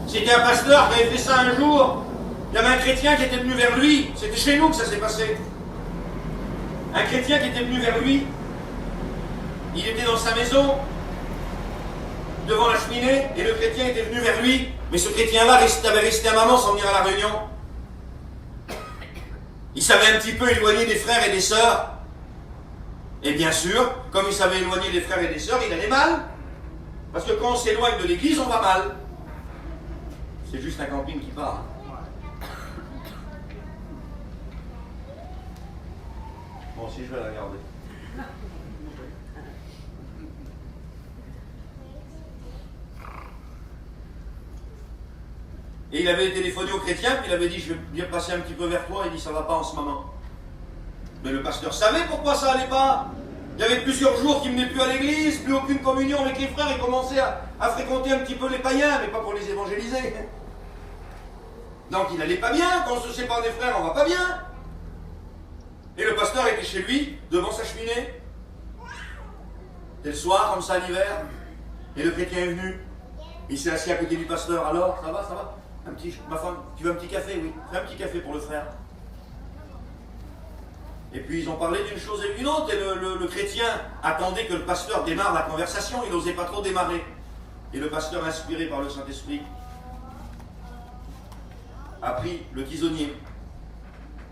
C'était un pasteur qui avait fait ça un jour. Il y avait un chrétien qui était venu vers lui. C'était chez nous que ça s'est passé. Un chrétien qui était venu vers lui. Il était dans sa maison, devant la cheminée, et le chrétien était venu vers lui. Mais ce chrétien-là avait resté un moment sans venir à la réunion. Il savait un petit peu éloigner des frères et des sœurs. Et bien sûr, comme il savait éloigner des frères et des sœurs, il allait mal. Parce que quand on s'éloigne de l'église, on va mal. C'est juste un camping qui part. Bon, si je vais la regarder. Et il avait téléphoné au chrétien, puis il avait dit, je vais bien passer un petit peu vers toi. Il dit, ça va pas en ce moment. Mais le pasteur savait pourquoi ça allait pas. Il y avait plusieurs jours qu'il ne venait plus à l'église, plus aucune communion avec les frères. Il commençait à fréquenter un petit peu les païens, mais pas pour les évangéliser. Donc il n'allait pas bien. Quand on se sépare des frères, on va pas bien. Et le pasteur était chez lui, devant sa cheminée. C'était le soir, comme ça, l'hiver. Et le chrétien est venu. Il s'est assis à côté du pasteur. Alors, ça va, ça va? Ma femme, tu veux un petit café? Oui. Fais un petit café pour le frère. Et puis ils ont parlé d'une chose et d'une autre. Et le chrétien attendait que le pasteur démarre la conversation. Il n'osait pas trop démarrer. Et le pasteur, inspiré par le Saint-Esprit, a pris le tisonnier.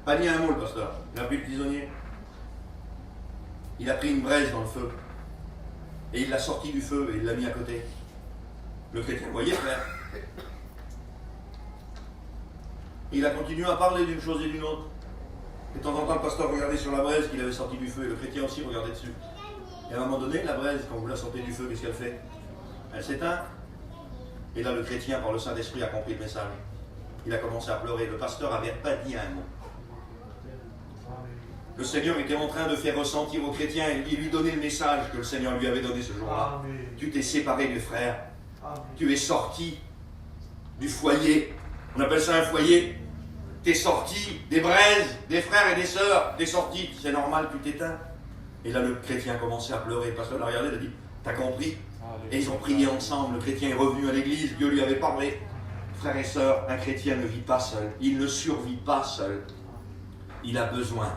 Pas dit un mot, le pasteur. Il a pris le tisonnier. Il a pris une braise dans le feu. Et il l'a sorti du feu et il l'a mis à côté. Le chrétien, voyez, frère. Il a continué à parler d'une chose et d'une autre. Et de temps en temps, le pasteur regardait sur la braise qu'il avait sortie du feu et le chrétien aussi regardait dessus. Et à un moment donné, la braise, quand vous la sortez du feu, qu'est-ce qu'elle fait? Elle s'éteint. Et là, le chrétien, par le Saint-Esprit, a compris le message. Il a commencé à pleurer. Le pasteur n'avait pas dit un mot. Le Seigneur était en train de faire ressentir au chrétien et lui donner le message que le Seigneur lui avait donné ce jour-là. Tu t'es séparé du frère. Tu es sorti du foyer. On appelle ça un foyer. Tu es sorti des braises, des frères et des sœurs. Tu es sorti, c'est normal, tu t'éteins. Et là, le chrétien a commencé à pleurer. Le pasteur l'a regardé, il a dit, t'as compris? Et ils ont prié ensemble. Le chrétien est revenu à l'église. Dieu lui avait parlé. Frères et sœurs, un chrétien ne vit pas seul. Il ne survit pas seul. Il a besoin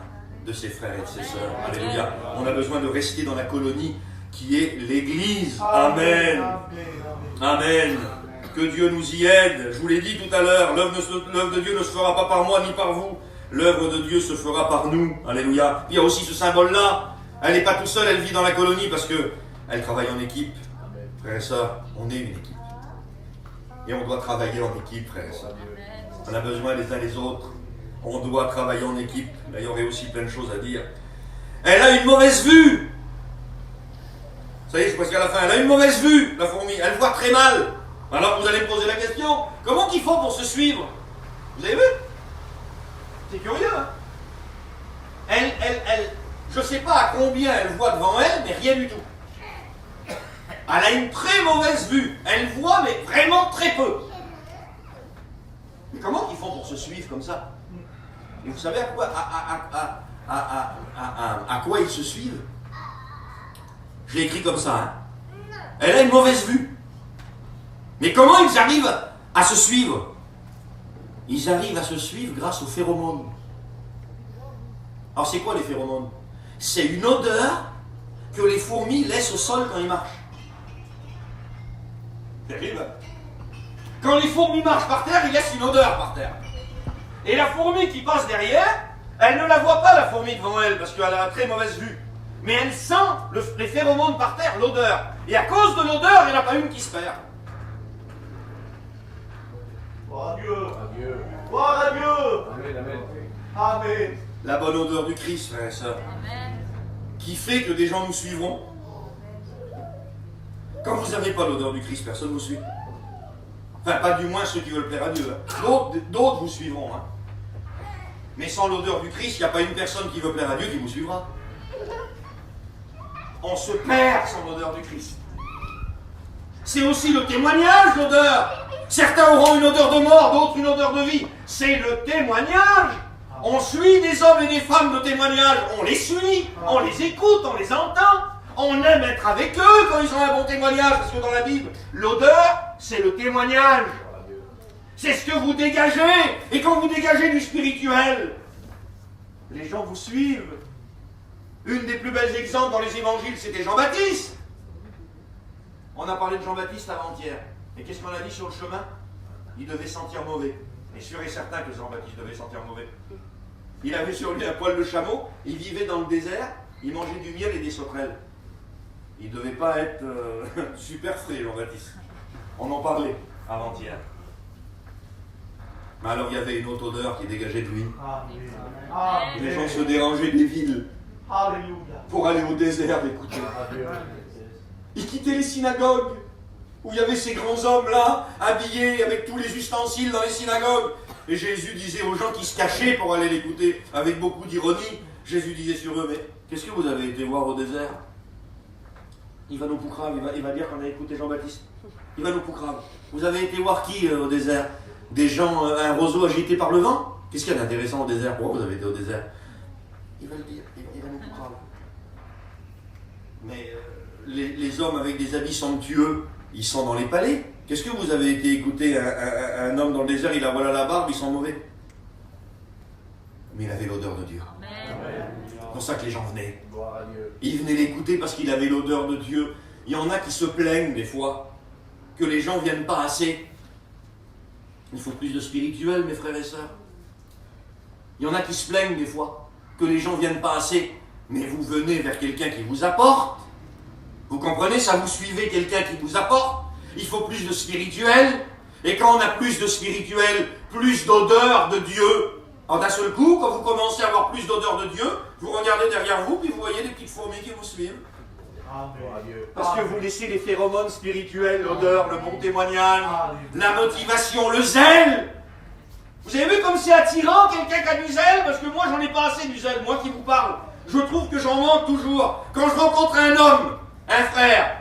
de ses frères et de ses sœurs. Alléluia. On a besoin de rester dans la colonie qui est l'Église. Amen. Amen. Que Dieu nous y aide. Je vous l'ai dit tout à l'heure, l'œuvre de Dieu ne se fera pas par moi ni par vous. L'œuvre de Dieu se fera par nous. Alléluia. Il y a aussi ce symbole-là. Elle n'est pas toute seule, elle vit dans la colonie parce qu'elle travaille en équipe. Frères et sœurs, on est une équipe. Et on doit travailler en équipe, frères et sœurs. On a besoin les uns les autres. On doit travailler en équipe. Là, il y aurait aussi plein de choses à dire. Elle a une mauvaise vue. Ça y est, je suis presque à la fin. Elle a une mauvaise vue, la fourmi. Elle voit très mal. Alors vous allez me poser la question, comment qu'ils font pour se suivre? Vous avez vu? C'est curieux, hein? Je ne sais pas à combien elle voit devant elle, mais rien du tout. Elle a une très mauvaise vue. Elle voit, mais vraiment très peu. Mais comment ils font pour se suivre comme ça? Et vous savez à quoi ils se suivent? Je l'ai écrit comme ça. Hein? Elle a une mauvaise vue. Mais comment ils arrivent à se suivre? Ils arrivent à se suivre grâce aux phéromones. Alors c'est quoi les phéromones? C'est une odeur que les fourmis laissent au sol quand ils marchent. Terrible. Quand les fourmis marchent par terre, ils laissent une odeur par terre. Et la fourmi qui passe derrière, elle ne la voit pas, la fourmi devant elle, parce qu'elle a une très mauvaise vue. Mais elle sent les phéromones par terre, l'odeur. Et à cause de l'odeur, il n'y en a pas une qui se perd. Gloire à Dieu. Gloire à Dieu. Amen, amen. Amen. La bonne odeur du Christ, frères et sœurs, qui fait que des gens nous suivront. Quand vous n'avez pas l'odeur du Christ, personne ne vous suit. Enfin, pas du moins ceux qui veulent plaire à Dieu. Hein. D'autres vous suivront. Hein. Mais sans l'odeur du Christ, il n'y a pas une personne qui veut plaire à Dieu qui vous suivra. On se perd sans l'odeur du Christ. C'est aussi le témoignage, l'odeur. Certains auront une odeur de mort, d'autres une odeur de vie. C'est le témoignage. On suit des hommes et des femmes de témoignage. On les suit, on les écoute, on les entend. On aime être avec eux quand ils ont un bon témoignage. Parce que dans la Bible, l'odeur, c'est le témoignage. C'est ce que vous dégagez. Et quand vous dégagez du spirituel, les gens vous suivent. Une des plus belles exemples dans les évangiles, c'était Jean-Baptiste. On a parlé de Jean-Baptiste avant-hier. Et qu'est-ce qu'on a dit sur le chemin? Il devait sentir mauvais. Et sûr et certain que Jean-Baptiste devait sentir mauvais. Il avait sur lui un poil de chameau, il vivait dans le désert, il mangeait du miel et des sauterelles. Il ne devait pas être super frais, Jean-Baptiste. On en parlait avant-hier. Mais alors il y avait une autre odeur qui dégageait de lui. Amen. Les gens se dérangeaient des villes Alléluia. pour aller au désert écouter. Ils quittaient les synagogues, où il y avait ces grands hommes-là, habillés avec tous les ustensiles dans les synagogues. Et Jésus disait aux gens qui se cachaient pour aller l'écouter, avec beaucoup d'ironie, Jésus disait sur eux, mais qu'est-ce que vous avez été voir au désert? Il va nous poucrave, il va dire qu'on a écouté Jean-Baptiste. Il va nous poucrave. Vous avez été voir qui au désert? Des gens, un roseau agité par le vent? Qu'est-ce qu'il y a d'intéressant au désert? Pourquoi vous avez été au désert? Il va le dire, il va nous poucrave. Mais les hommes avec des habits somptueux, ils sont dans les palais. Qu'est-ce que vous avez été écouter un homme dans le désert, il a voilà la barbe, ils sont mauvais. Mais il avait l'odeur de Dieu. C'est pour ça que les gens venaient. Ils venaient l'écouter parce qu'il avait l'odeur de Dieu. Il y en a qui se plaignent des fois que les gens ne viennent pas assez. Il faut plus de spirituel, mes frères et sœurs. Il y en a qui se plaignent des fois que les gens ne viennent pas assez. Mais vous venez vers quelqu'un qui vous apporte. Vous comprenez, ça, vous suivez quelqu'un qui vous apporte. Il faut plus de spirituel. Et quand on a plus de spirituel, plus d'odeur de Dieu, en d'un seul coup, quand vous commencez à avoir plus d'odeur de Dieu, vous regardez derrière vous, puis vous voyez des petites fourmis qui vous suivent. Parce que vous laissez les phéromones spirituels, l'odeur, le bon témoignage, la motivation, le zèle. Vous avez vu comme c'est attirant quelqu'un qui a du zèle? Parce que moi, j'en ai pas assez du zèle, moi qui vous parle. Je trouve que j'en manque toujours. Quand je rencontre un homme, un frère,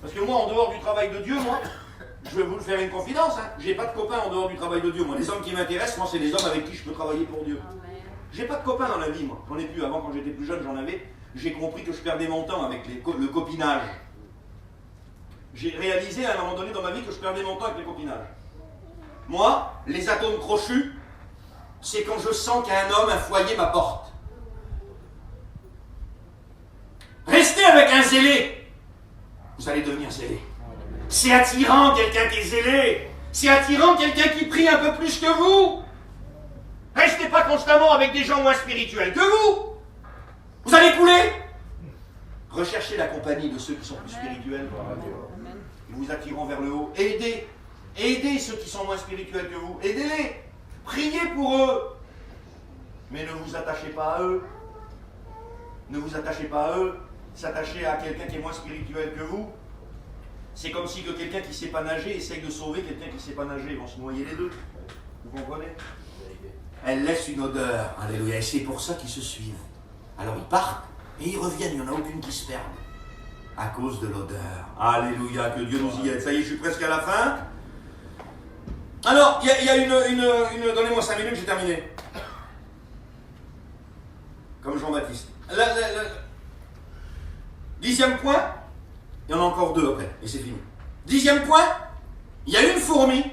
parce que moi, en dehors du travail de Dieu, moi, je vais vous le faire une confidence, hein, j'ai pas de copains en dehors du travail de Dieu. Moi, les hommes qui m'intéressent, moi, c'est les hommes avec qui je peux travailler pour Dieu. J'ai pas de copains dans la vie, moi. J'en ai plus. Avant, quand j'étais plus jeune, j'en avais. J'ai compris que je perdais mon temps avec le copinage. J'ai réalisé à un moment donné dans ma vie que je perdais mon temps avec le copinage. Moi, les atomes crochus, c'est quand je sens qu'un homme, un foyer m'apporte. Restez avec un zélé. vous allez devenir zélé. C'est attirant quelqu'un qui est zélé. C'est attirant quelqu'un qui prie un peu plus que vous. Restez pas constamment avec des gens moins spirituels que vous. Vous allez couler. Recherchez la compagnie de ceux qui sont plus spirituels. Ils vous attireront vers le haut. Aidez ceux qui sont moins spirituels que vous. Aidez-les. Priez pour eux. Mais ne vous attachez pas à eux. Ne vous attachez pas à eux. S'attacher à quelqu'un qui est moins spirituel que vous, c'est comme si que quelqu'un qui ne sait pas nager essaye de sauver quelqu'un qui ne sait pas nager. Ils vont se noyer les deux. Vous comprenez? Elle laisse une odeur. Alléluia. Et c'est pour ça qu'ils se suivent. Alors ils partent et ils reviennent. Il n'y en a aucune qui se perd. À cause de l'odeur. Alléluia. Que Dieu nous y aide. Ça y est, je suis presque à la fin. Alors, il y a une... Donnez-moi 5 minutes, j'ai terminé. Comme Jean-Baptiste. 10e point, il y en a encore 2 après, et c'est fini. 10e point, il y a une fourmi.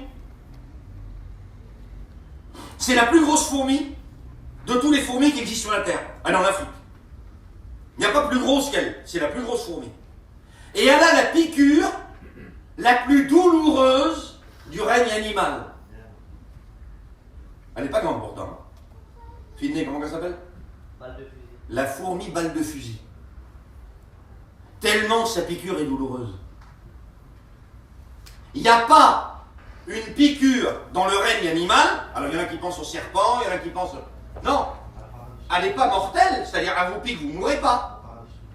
C'est la plus grosse fourmi de tous les fourmis qui existent sur la Terre. Elle est en Afrique. Il n'y a pas plus grosse qu'elle, c'est la plus grosse fourmi. Et elle a la piqûre la plus douloureuse du règne animal. Elle n'est pas grande pourtant. Finney, comment elle s'appelle? Balle de fusil. La fourmi balle de fusil. Tellement sa piqûre est douloureuse. Il n'y a pas une piqûre dans le règne animal. Alors il y en a qui pensent au serpent, il y en a qui pensent... Non, elle n'est pas mortelle, c'est-à-dire elle vous pique, vous ne mourrez pas.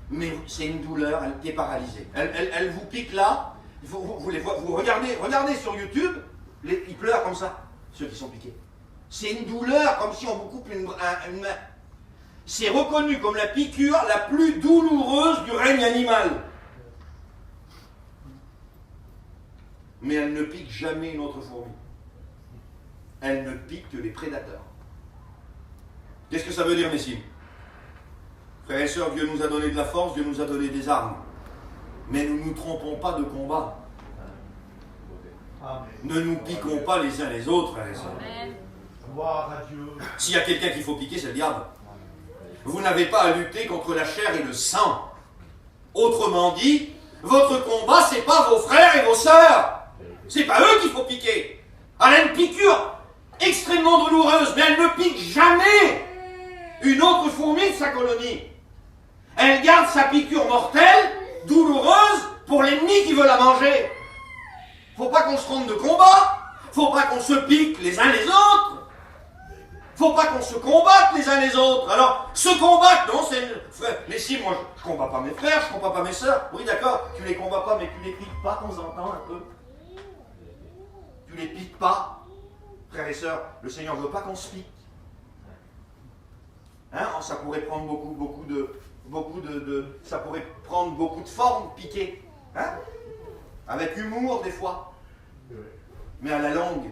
Mais c'est une douleur, elle est paralysée. Elle vous pique là, vous les voyez, vous regardez sur YouTube, ils pleurent comme ça, ceux qui sont piqués. C'est une douleur comme si on vous coupe une main. C'est reconnu comme la piqûre la plus douloureuse du règne animal. Mais elle ne pique jamais une autre fourmi. Elle ne pique que les prédateurs. Qu'est-ce que ça veut dire, messieurs? Frères et sœurs, Dieu nous a donné de la force, Dieu nous a donné des armes. Mais ne nous trompons pas de combat. Ne nous piquons pas les uns les autres, frères et sœurs. Gloire à Dieu. S'il y a quelqu'un qu'il faut piquer, c'est le diable. Vous n'avez pas à lutter contre la chair et le sang. Autrement dit, votre combat, ce n'est pas vos frères et vos sœurs. Ce n'est pas eux qu'il faut piquer. Elle a une piqûre extrêmement douloureuse, mais elle ne pique jamais une autre fourmi de sa colonie. Elle garde sa piqûre mortelle, douloureuse, pour l'ennemi qui veut la manger. Faut pas qu'on se trompe de combat. Faut pas qu'on se pique les uns les autres. Faut pas qu'on se combatte les uns les autres. Alors, se combattre, non, c'est... Mais si, moi, je combats pas mes frères, je combats pas mes sœurs. Oui, d'accord, tu les combats pas, mais tu les piques pas de temps en temps, un peu. Tu les piques pas. Frères et sœurs, le Seigneur ne veut pas qu'on se pique. Hein, ça pourrait prendre ça pourrait prendre beaucoup de formes, piquer. Hein? Avec humour, des fois. Mais à la longue...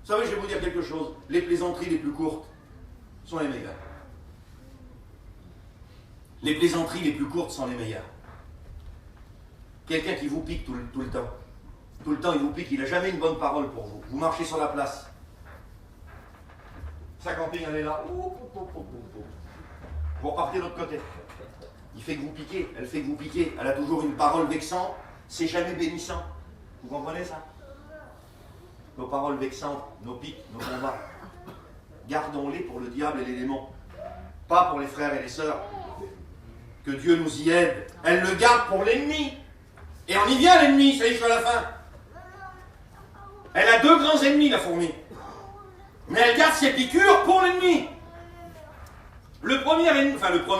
Vous savez, je vais vous dire quelque chose. Les plaisanteries les plus courtes sont les meilleures. Les plaisanteries les plus courtes sont les meilleures. Quelqu'un qui vous pique tout le temps. Tout le temps, il vous pique. Il n'a jamais une bonne parole pour vous. Vous marchez sur la place. Sa camping, elle est là. Vous repartez de l'autre côté. Il fait que vous piquez. Elle fait que vous piquez. Elle a toujours une parole vexante. C'est jamais bénissant. Vous comprenez ça? Nos paroles vexantes, nos piques, nos combats, gardons-les pour le diable et les démons, pas pour les frères et les sœurs. Que Dieu nous y aide. Elle le garde pour l'ennemi. Et on y vient, l'ennemi, ça y est, je suis à la fin. Elle a 2 grands ennemis, la fourmi. Mais elle garde ses piqûres pour l'ennemi. Le premier ennemi,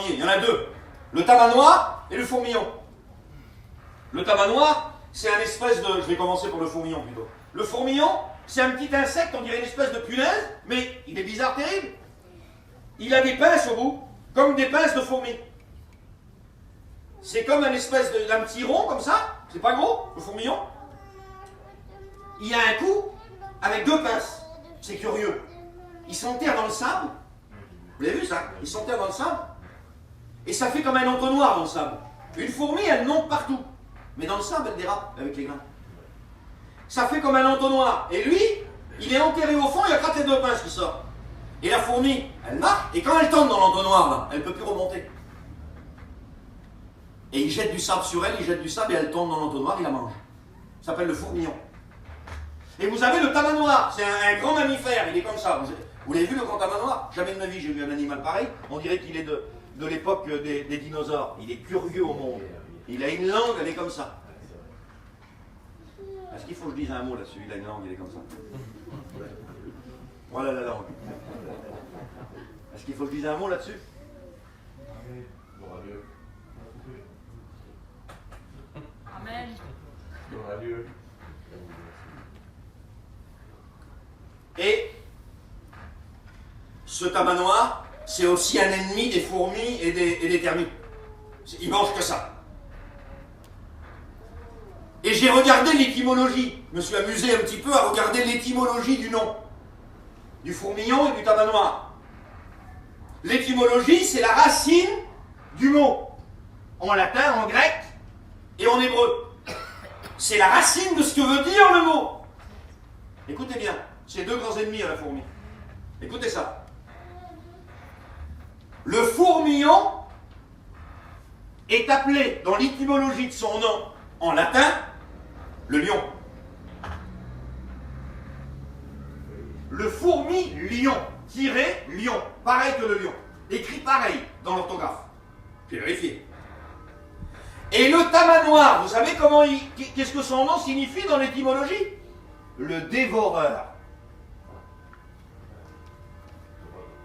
il y en a 2. Le tabac noir et le fourmillon. Le tabac noir, c'est un espèce de... Je vais commencer pour le fourmillon plutôt. Le fourmillon, c'est un petit insecte, on dirait une espèce de punaise, mais il est bizarre, terrible. Il a des pinces au bout, comme des pinces de fourmi. C'est comme une espèce d'un petit rond, comme ça. C'est pas gros, le fourmillon. Il a un cou avec 2 pinces. C'est curieux. Il s'enterre dans le sable. Vous l'avez vu ça? Il s'enterre dans le sable. Et ça fait comme un entonnoir dans le sable. Une fourmi, elle monte partout. Mais dans le sable, elle dérape avec les grains. Ça fait comme un entonnoir. Et lui, il est enterré au fond, il y a que les 2 pinces qui sortent. Et la fourmi, elle marche, et quand elle tombe dans l'entonnoir, là, elle ne peut plus remonter. Et il jette du sable sur elle, il jette du sable et elle tombe dans l'entonnoir, il la mange. Ça s'appelle le fourmillon. Et vous avez le tamanoir, c'est un grand mammifère, il est comme ça. Vous l'avez vu le grand tamanoir? Jamais de ma vie j'ai vu un animal pareil. On dirait qu'il est de l'époque des dinosaures. Il est curieux au monde. Il a une langue, elle est comme ça. Est-ce qu'il faut que je dise un mot là-dessus? Il a une langue, il est comme ça. Voilà la langue. Est-ce qu'il faut que je dise un mot là-dessus? Amen. Et ce tamanoir, c'est aussi un ennemi des fourmis et des termites. Il mange que ça. Et j'ai regardé l'étymologie. Je me suis amusé un petit peu à regarder l'étymologie du nom. Du fourmillon et du tamanoir. L'étymologie, c'est la racine du mot. En latin, en grec et en hébreu. C'est la racine de ce que veut dire le mot. Écoutez bien, c'est deux grands ennemis à la fourmi. Écoutez ça. Le fourmillon est appelé dans l'étymologie de son nom en latin le lion. Le fourmi-lion, tiré lion, pareil que le lion. Écrit pareil dans l'orthographe. J'ai vérifié. Et le tamanoir, vous savez qu'est-ce que son nom signifie dans l'étymologie? Le dévoreur.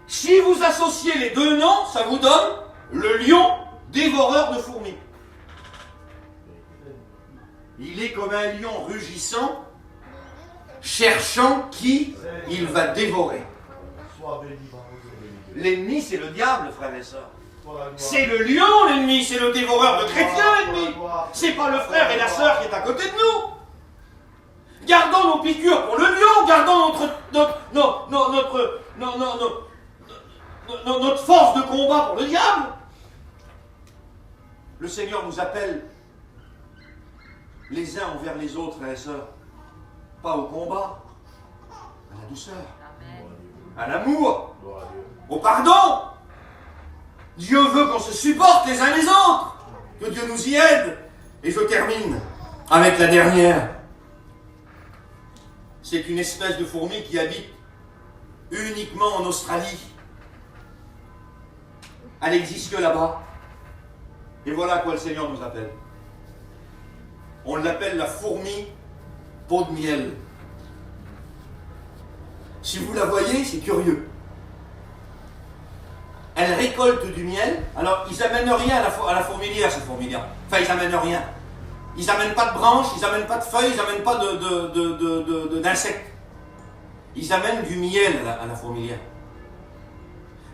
Si vous associez les deux noms, ça vous donne le lion dévoreur de fourmis. Il est comme un lion rugissant, cherchant qui il va dévorer. L'ennemi, c'est le diable, frères et sœurs. C'est le lion, l'ennemi, c'est le dévoreur de chrétiens, l'ennemi. C'est pas le frère et la sœur qui est à côté de nous. Gardons nos piqûres pour le lion, gardons notre force de combat pour le diable. Le Seigneur nous appelle les uns envers les autres, frères et sœurs, pas au combat, à la douceur, à l'amour, au pardon. Dieu veut qu'on se supporte les uns les autres, que Dieu nous y aide. Et je termine avec la dernière. C'est une espèce de fourmi qui habite uniquement en Australie. Elle n'existe que là-bas. Et voilà à quoi le Seigneur nous appelle. On l'appelle la fourmi peau de miel. Si vous la voyez, c'est curieux. Elle récolte du miel. Alors, ils n'amènent rien à la fourmilière, ces fourmilières. Enfin, ils n'amènent rien. Ils n'amènent pas de branches, ils n'amènent pas de feuilles, ils n'amènent pas d'insectes. Ils amènent du miel à la fourmilière.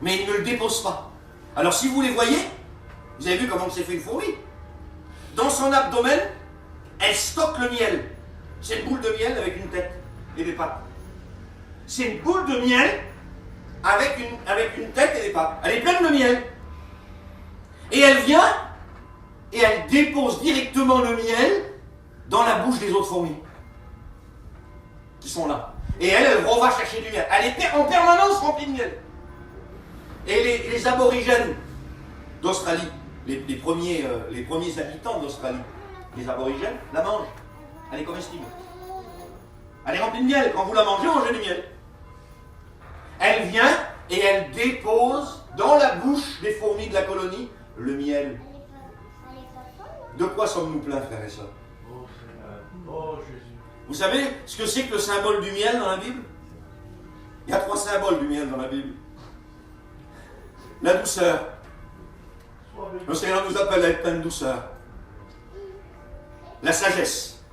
Mais ils ne le déposent pas. Alors, si vous les voyez, vous avez vu comment s'est fait une fourmi. Dans son abdomen, elle stocke le miel. C'est une boule de miel avec une tête et des pattes. C'est une boule de miel avec une tête et des pattes. Elle est pleine de miel. Et elle vient et elle dépose directement le miel dans la bouche des autres fourmis qui sont là. Et elle va chercher du miel. Elle est en permanence remplie de miel. Et les aborigènes d'Australie, les premiers habitants d'Australie, les aborigènes, la mangent. Elle est comestible. Elle est remplie de miel. Quand vous la mangez, mangez du miel. Elle vient et elle dépose dans la bouche des fourmis de la colonie le miel. De quoi sommes-nous pleins, frères et sœurs? Vous savez ce que c'est que le symbole du miel dans la Bible? Il y a 3 symboles du miel dans la Bible. La douceur. Le Seigneur nous appelle à être plein de douceur. La sagesse.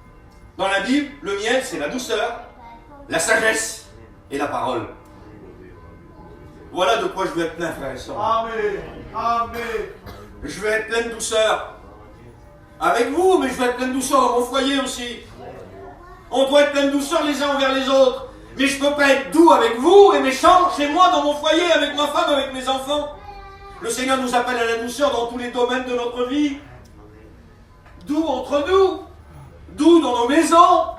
Dans la Bible, le miel, c'est la douceur, la sagesse et la parole. Voilà de quoi je veux être plein, frères et sœurs. Amen. Amen. Je veux être plein de douceur. Avec vous, mais je veux être plein de douceur dans mon foyer aussi. On doit être plein de douceur les uns envers les autres. Mais je ne peux pas être doux avec vous et méchant chez moi, dans mon foyer, avec ma femme, avec mes enfants. Le Seigneur nous appelle à la douceur dans tous les domaines de notre vie. Doux entre nous. Doux dans nos maisons.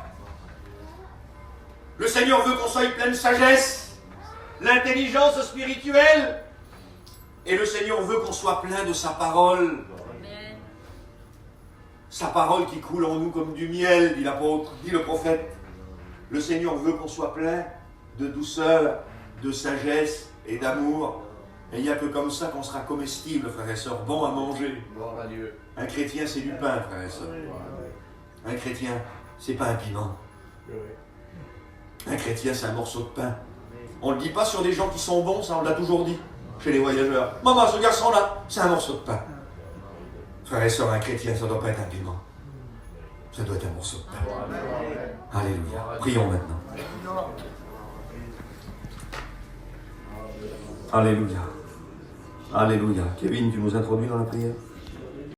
Le Seigneur veut qu'on soit plein de sagesse, l'intelligence spirituelle. Et le Seigneur veut qu'on soit plein de sa parole. sa parole qui coule en nous comme du miel, dit l'apôtre, dit le prophète. Le Seigneur veut qu'on soit plein de douceur, de sagesse et d'amour. Et il n'y a que comme ça qu'on sera comestible, frères et sœurs, bon à manger. Gloire à Dieu. Un chrétien, c'est du pain, frères et sœurs. Un chrétien, c'est pas un piment. Un chrétien, c'est un morceau de pain. On ne le dit pas sur des gens qui sont bons, ça on l'a toujours dit, chez les voyageurs. Maman, ce garçon-là, c'est un morceau de pain. Frères et sœurs, un chrétien, ça ne doit pas être un piment. Ça doit être un morceau de pain. Alléluia. Prions maintenant. Alléluia. Alléluia. Kevin, tu nous introduis dans la prière ?